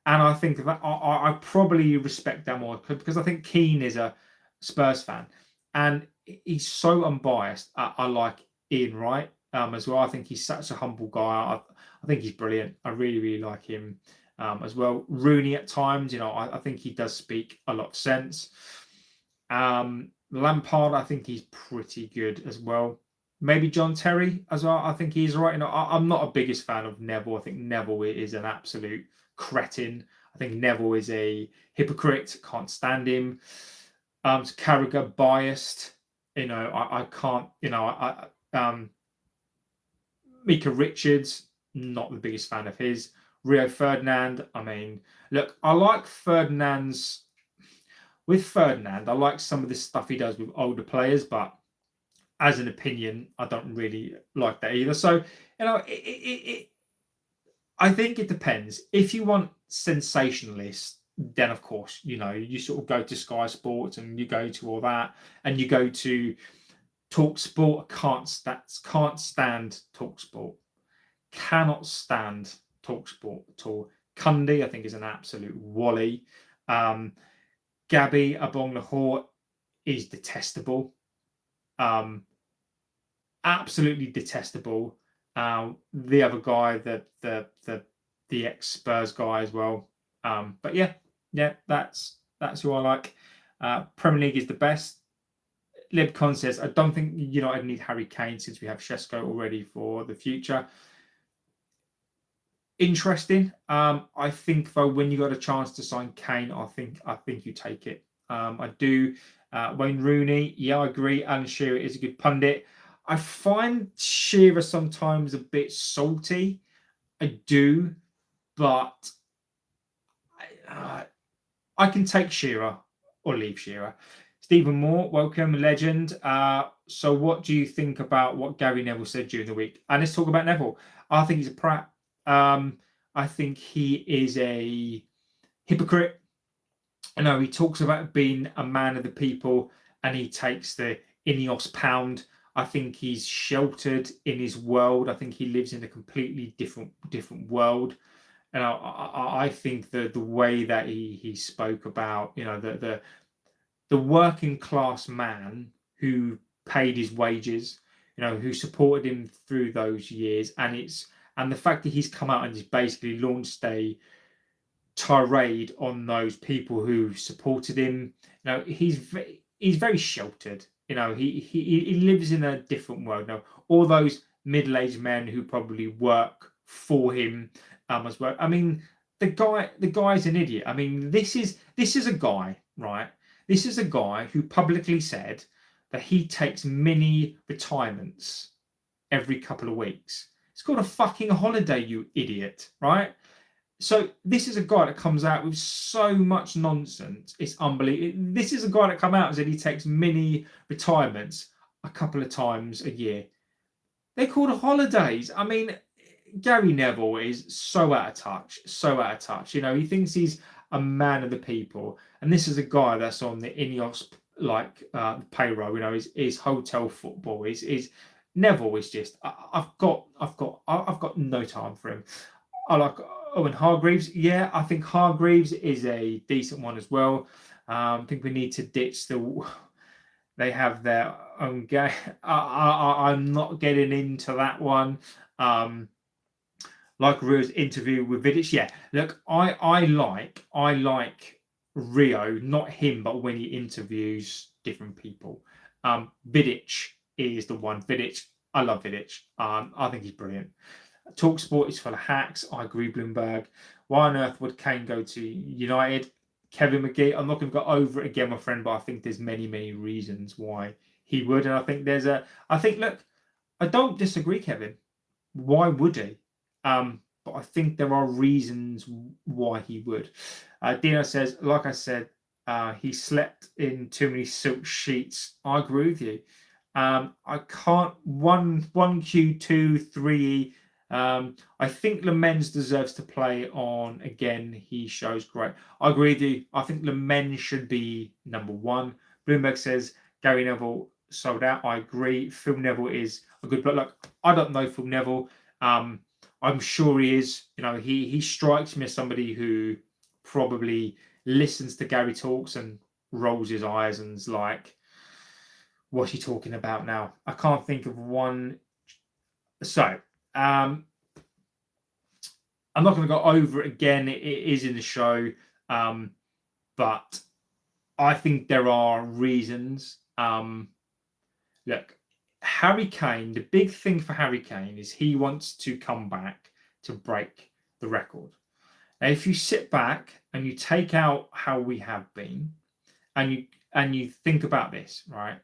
And I think that I probably respect that more because I think Keane is a Spurs fan and he's so unbiased. I like Ian Wright as well. I think he's such a humble guy. I think he's brilliant. I really, really like him as well. Rooney at times, I think he does speak a lot of sense. Lampard, I think he's pretty good as well. Maybe John Terry as well. I think he's right. I'm not a biggest fan of Neville. I think Neville is an absolute cretin. I think Neville is a hypocrite. Can't stand him. Carragher biased. I can't. Mika Richards, not the biggest fan of his. Rio Ferdinand. Look, I like Ferdinand's. With Ferdinand, I like some of the stuff he does with older players, but as an opinion, I don't really like that either. So, I think it depends. If you want sensationalists, then of course, you sort of go to Sky Sports and you go to all that, and you go to Talk Sport. Can't stand Talk Sport. Cannot stand Talk Sport at all. Cundy, I think, is an absolute wally. Gabby Abong Lahore is detestable. Absolutely detestable. The other guy, the ex-Spurs guy as well. But yeah, that's who I like. Premier League is the best. Libcon says, I don't think United need Harry Kane since we have Shesko already for the future. Interesting. I think though, when you got a chance to sign Kane, I think you take it. I do. Wayne Rooney, yeah, I agree. Alan Shearer is a good pundit. I find Shearer sometimes a bit salty. I do, but I can take Shearer or leave Shearer. Stephen Moore, welcome, legend. So what do you think about what Gary Neville said during the week? And let's talk about Neville. I think he's a prat. I think he is a hypocrite. He talks about being a man of the people and he takes the INEOS pound. I think he's sheltered in his world. I think he lives in a completely different world. And I think the way that he spoke about, the working class man who paid his wages, who supported him through those years, and the fact that he's come out and he's basically launched a tirade on those people who supported him. He's very sheltered. He lives in a different world. All those middle-aged men who probably work for him as well. I mean, the guy's an idiot. I mean, this is a guy, right? This is a guy who publicly said that he takes mini retirements every couple of weeks. It's called a fucking holiday, you idiot, right? So this is a guy that comes out with so much nonsense. It's unbelievable. This is a guy that come out and said he takes mini retirements a couple of times a year. They're called holidays. I mean, Gary Neville is so out of touch. So out of touch. He thinks he's a man of the people. And this is a guy that's on the INEOS payroll. Is hotel football. Is Neville is just. I've got no time for him. I like Owen Hargreaves. Yeah, I think Hargreaves is a decent one as well. I think we need to ditch they have their own game. I'm not getting into that one. Like Rio's interview with Vidic. Yeah, look, I like Rio, not him, but when he interviews different people. Vidic is the one. Vidic, I love Vidic. I think he's brilliant. Talksport is full of hacks. I agree, Bloomberg. Why on earth would Kane go to United? Kevin McGee, I'm not going to go over it again, my friend, but I think there's many reasons why he would. And I think look, I don't disagree, Kevin. Why would he? But I think there are reasons why he would. Dino says, like I said, he slept in too many silk sheets. I agree with you. I can't 1Q 2 3. I think Lemens deserves to play on again. He shows great. I agree with you. I think Lemens should be number one. Bloomberg says Gary Neville sold out. I agree. Phil Neville is a good bloke. Look, I don't know Phil Neville. I'm sure he is. He strikes me as somebody who probably listens to Gary talks and rolls his eyes and is like, what's he talking about now? I can't think of one. So, I'm not going to go over it again. It is in the show. But I think there are reasons. Look, Harry Kane, the big thing for Harry Kane is he wants to come back to break the record. Now, if you sit back and you take out how we have been and you think about this, right?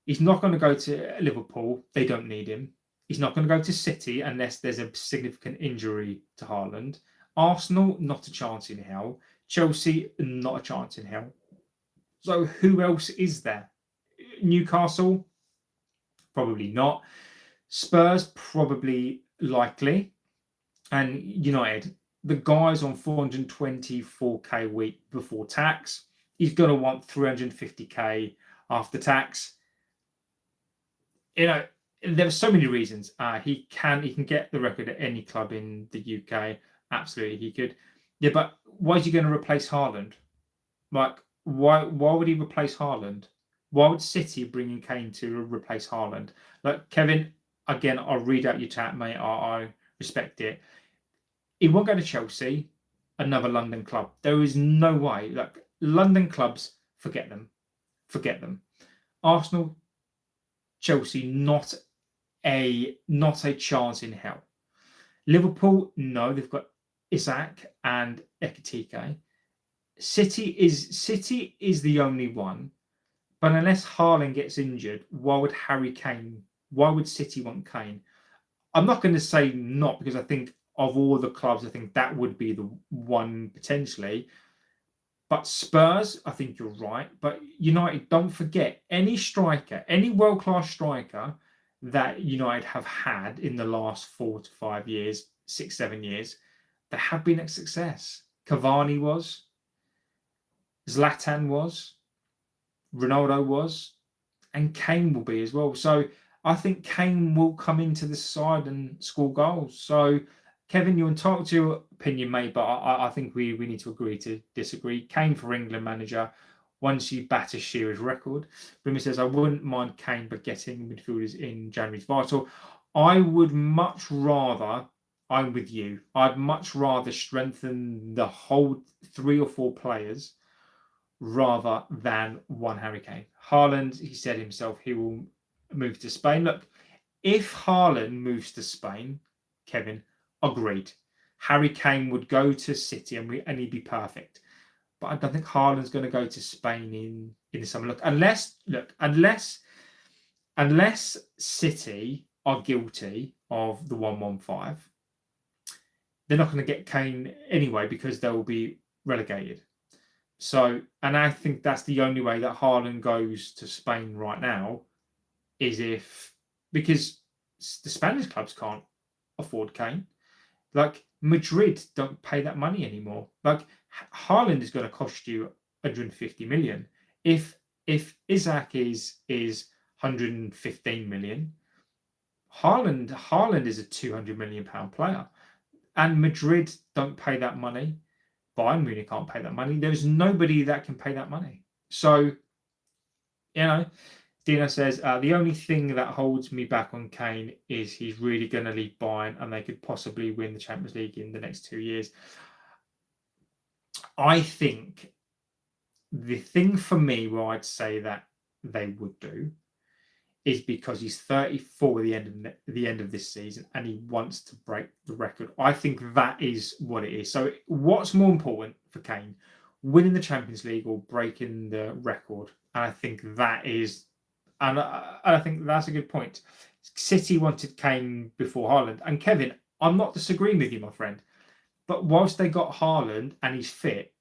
He's not going to go to Liverpool. They don't need him. He's not going to go to City unless there's a significant injury to Haaland. Arsenal, not a chance in hell. Chelsea, not a chance in hell. So who else is there? Newcastle, probably not. Spurs, probably likely. And United, the guy's on 424k a week before tax. He's going to want 350k after tax. There are so many reasons. He can get the record at any club in the UK. Absolutely, he could. Yeah, but why is he going to replace Haaland? Like, why would he replace Haaland? Why would City bring in Kane to replace Haaland? Like, Kevin, again, I'll read out your chat, mate. I respect it. He won't go to Chelsea, another London club. There is no way. Like, London clubs, forget them. Forget them. Arsenal, Chelsea, not a chance in hell. Liverpool, no, they've got Isaac and Ekitike. City is the only one. But unless Haaland gets injured, why would City want Kane? I'm not going to say not, because I think of all the clubs, I think that would be the one potentially. But Spurs, I think you're right. But United, don't forget, any striker, any world-class striker that United have had in the last 4 to 5 years, 6, 7 years, they have been a success. Cavani was, Zlatan was, Ronaldo was, and Kane will be as well. So I think Kane will come into the side and score goals. So Kevin, you're entitled to your opinion, mate, but I think we need to agree to disagree. Kane for England manager once you batter Shearer's record. Bruno says, I wouldn't mind Kane, but getting midfielders in January is vital. I would much rather, I'm with you, I'd much rather strengthen the whole 3 or 4 players rather than one Harry Kane. Haaland, he said himself, he will move to Spain. Look, if Haaland moves to Spain, Kevin, agreed. Harry Kane would go to City and he'd be perfect. But I don't think Haaland's going to go to Spain in the summer. Unless City are guilty of the 115, they're not going to get Kane anyway because they'll be relegated. So, and I think that's the only way that Haaland goes to Spain right now is because the Spanish clubs can't afford Kane. Like Madrid don't pay that money anymore. Like Haaland is going to cost you 150 million. If Isaac is 115 million, Haaland is a 200 million pound player, and Madrid don't pay that money. Bayern Munich can't pay that money. There's nobody that can pay that money. So, Dino says, the only thing that holds me back on Kane is he's really going to leave Bayern and they could possibly win the Champions League in the next 2 years. I think the thing for me where I'd say that they would do is because he's 34 at the end of this season and he wants to break the record. I think that is what it is. So what's more important for Kane, winning the Champions League or breaking the record? And I think that is, and I think that's a good point. City wanted Kane before Haaland. And Kevin, I'm not disagreeing with you, my friend. But whilst they got Haaland and he's fit,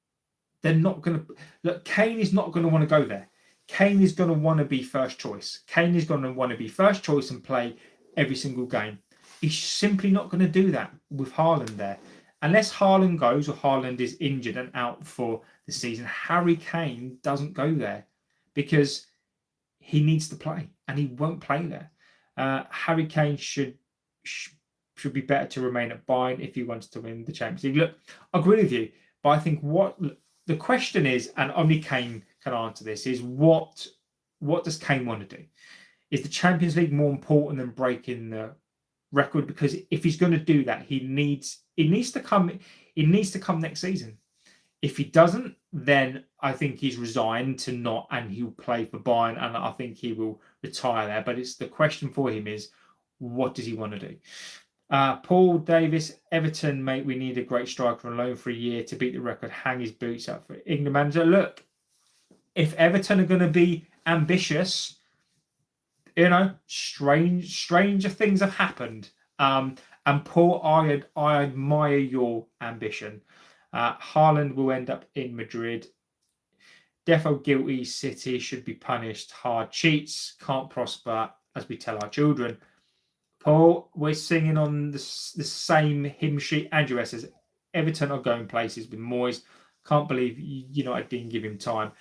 they're not going to... Look, Kane is not going to want to go there. Kane is going to want to be first choice. Kane is going to want to be first choice and play every single game. He's simply not going to do that with Haaland there. Unless Haaland goes or Haaland is injured and out for the season, Harry Kane doesn't go there because he needs to play and he won't play there. Harry Kane should be better to remain at Bayern if he wants to win the Champions League. Look, I agree with you, but I think what the question is, and only Kane can answer this, is what does Kane want to do? Is the Champions League more important than breaking the record? Because if he's going to do that, he needs to come next season. If he doesn't, then I think he's resigned to not, and he'll play for Bayern, and I think he will retire there. But it's the question for him is, what does he want to do? Paul Davis, Everton, mate, we need a great striker on loan for a year to beat the record, hang his boots up for England manager. Look, if Everton are going to be ambitious, stranger things have happened. And Paul, I admire your ambition. Haaland will end up in Madrid. Defo guilty, City should be punished hard. Cheats can't prosper, as we tell our children. Paul, we're singing on the same hymn sheet. Andrew S says, Everton are going places with Moyes. Can't believe United didn't give him time.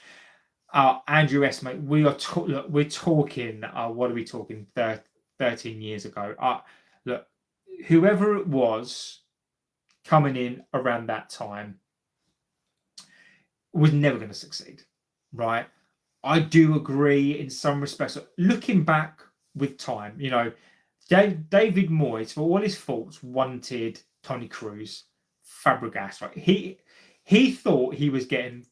Andrew S, mate, we're talking, what are we talking, 13 years ago. Look, whoever it was coming in around that time was never going to succeed, right? I do agree in some respects. Looking back with time, David Moyes, for all his faults, wanted Toni Kroos, Fabregas, right? He thought he was getting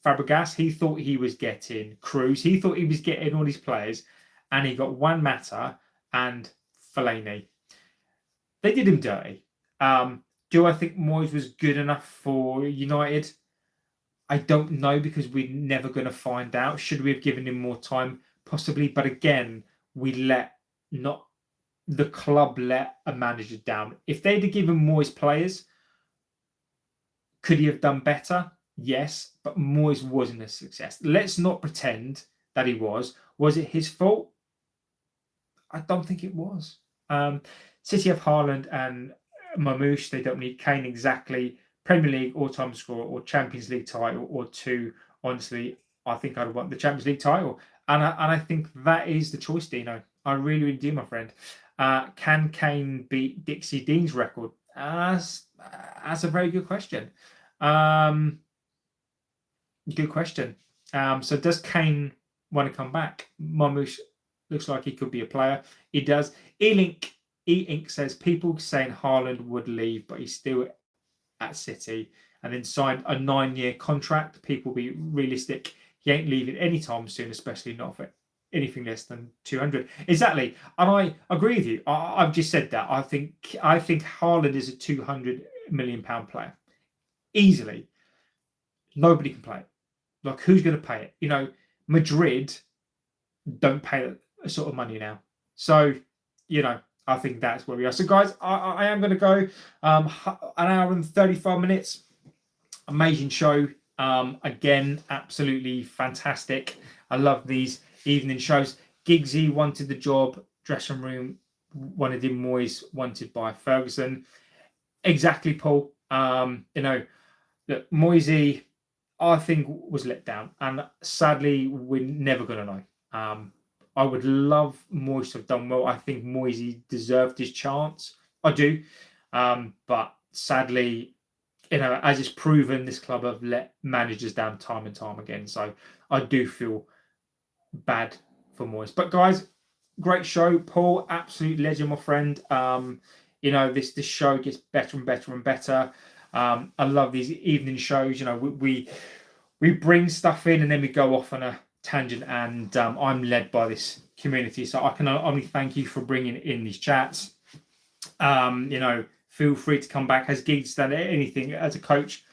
Fabregas, he thought he was getting Kroos, he thought he was getting all these players, and he got Juan Mata and Fellaini. They did him dirty. Do I think Moyes was good enough for United? I don't know, because we're never going to find out. Should we have given him more time? Possibly. But again, the club let a manager down. If they'd have given Moyes players, could he have done better? Yes, but Moyes wasn't a success. Let's not pretend that he was. Was it his fault? I don't think it was. City have Haaland and Mamouche. They don't need Kane exactly. Premier League all-time scorer or Champions League title or two. Honestly, I think I'd want the Champions League title. And I think that is the choice, Dino. I really, really do, my friend. Can Kane beat Dixie Dean's record? That's a very good question. Good question. So does Kane want to come back? Mamush looks like he could be a player. He does. E-Ink says people saying Haaland would leave, but he's still at City, and then signed a 9-year contract. People be realistic. He ain't leaving anytime soon, especially not for anything less than 200. Exactly. And I agree with you. I've just said that. I think Haaland is a 200 million pound player. Easily. Nobody can play it. Like, who's going to pay it? You know, Madrid don't pay that sort of money now. So, you know, I think that's where we are. So, guys, I am going to go an hour and 35 minutes. Amazing show. Again, absolutely fantastic. I love these evening shows. Giggsy wanted the job. Dressing room wanted him. Moyes wanted by Ferguson. Exactly, Paul. You know, look, Moisey, I think, was let down, and sadly, we're never going to know. I would love Moyes to have done well. I think Moisey deserved his chance. I do, but sadly, you know, as it's proven, this club have let managers down time and time again. So I do feel bad for Moyes. But guys, great show, Paul. Absolute legend, my friend. You know, this show gets better and better and better. I love these evening shows. You know, we bring stuff in and then we go off on a tangent, and I'm led by this community. So I can only thank you for bringing in these chats. You know, feel free to come back. Has Giggs done anything as a coach?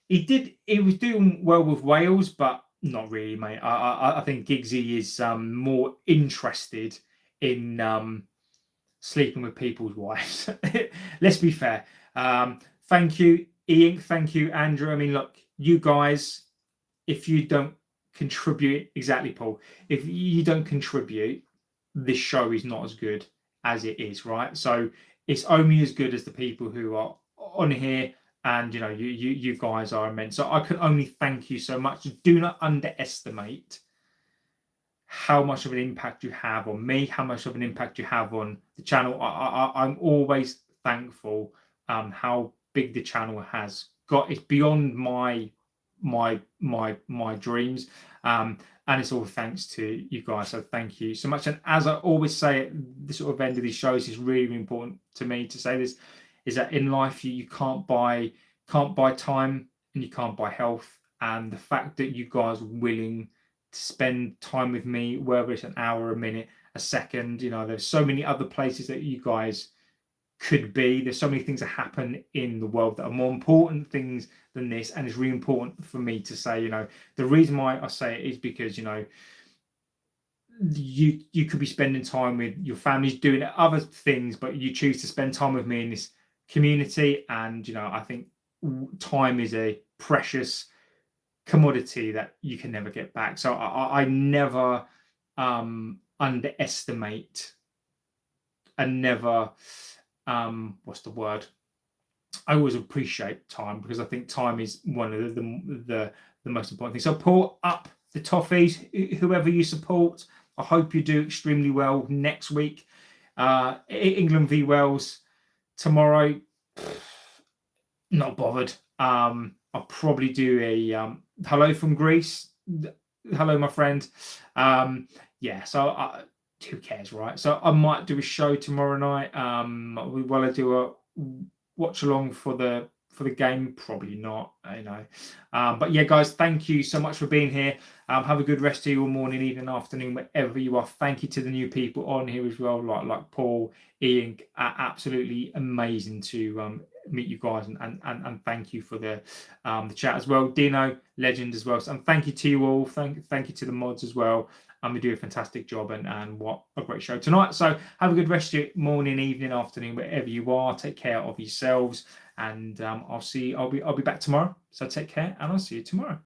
He was doing well with Wales, but not really, mate. I think Giggsy is more interested in sleeping with people's wives. Let's be fair. Thank you, Ian. Thank you, Andrew. I mean, look, you guys, if you don't contribute, exactly, Paul, if you don't contribute, this show is not as good as it is, right? So it's only as good as the people who are on here, and you know, you guys are immense. So I can only thank you so much. Do not underestimate how much of an impact you have on me, how much of an impact you have on the channel. I'm always thankful how big the channel has got. It's beyond my dreams, and it's all thanks to you guys. So thank you so much. And as I always say at the sort of end of these shows, it's really important to me to say this, is that in life you can't buy time, and you can't buy health. And the fact that you guys are willing to spend time with me, whether it's an hour, a minute, a second, you know, there's so many other places that you guys could be. There's so many things that happen in the world that are more important things than this, and it's really important for me to say, you know, the reason why I say it is because, you know, you could be spending time with your families doing other things, but you choose to spend time with me in this community. And you know, I think time is a precious commodity that you can never get back. So I never underestimate, and never what's the word? I always appreciate time, because I think time is one of the most important things. So pour up the toffees, whoever you support. I hope you do extremely well next week. England v Wales tomorrow. Not bothered. I'll probably do a hello from Greece. Hello, my friend. Yeah, so who cares, right? So I might do a show tomorrow night. Will I do a watch along for the game? Probably not, you know. But yeah, guys, thank you so much for being here. Have a good rest of your morning, evening, afternoon, wherever you are. Thank you to the new people on here as well, like Paul, Ian. Absolutely amazing to meet you guys, and thank you for the chat as well. Dino, legend as well. So, and thank you to you all. Thank you to the mods as well. And we do a fantastic job, and what a great show tonight. So have a good rest of your morning, evening, afternoon, wherever you are. Take care of yourselves, and I'll be back tomorrow. So take care, and I'll see you tomorrow.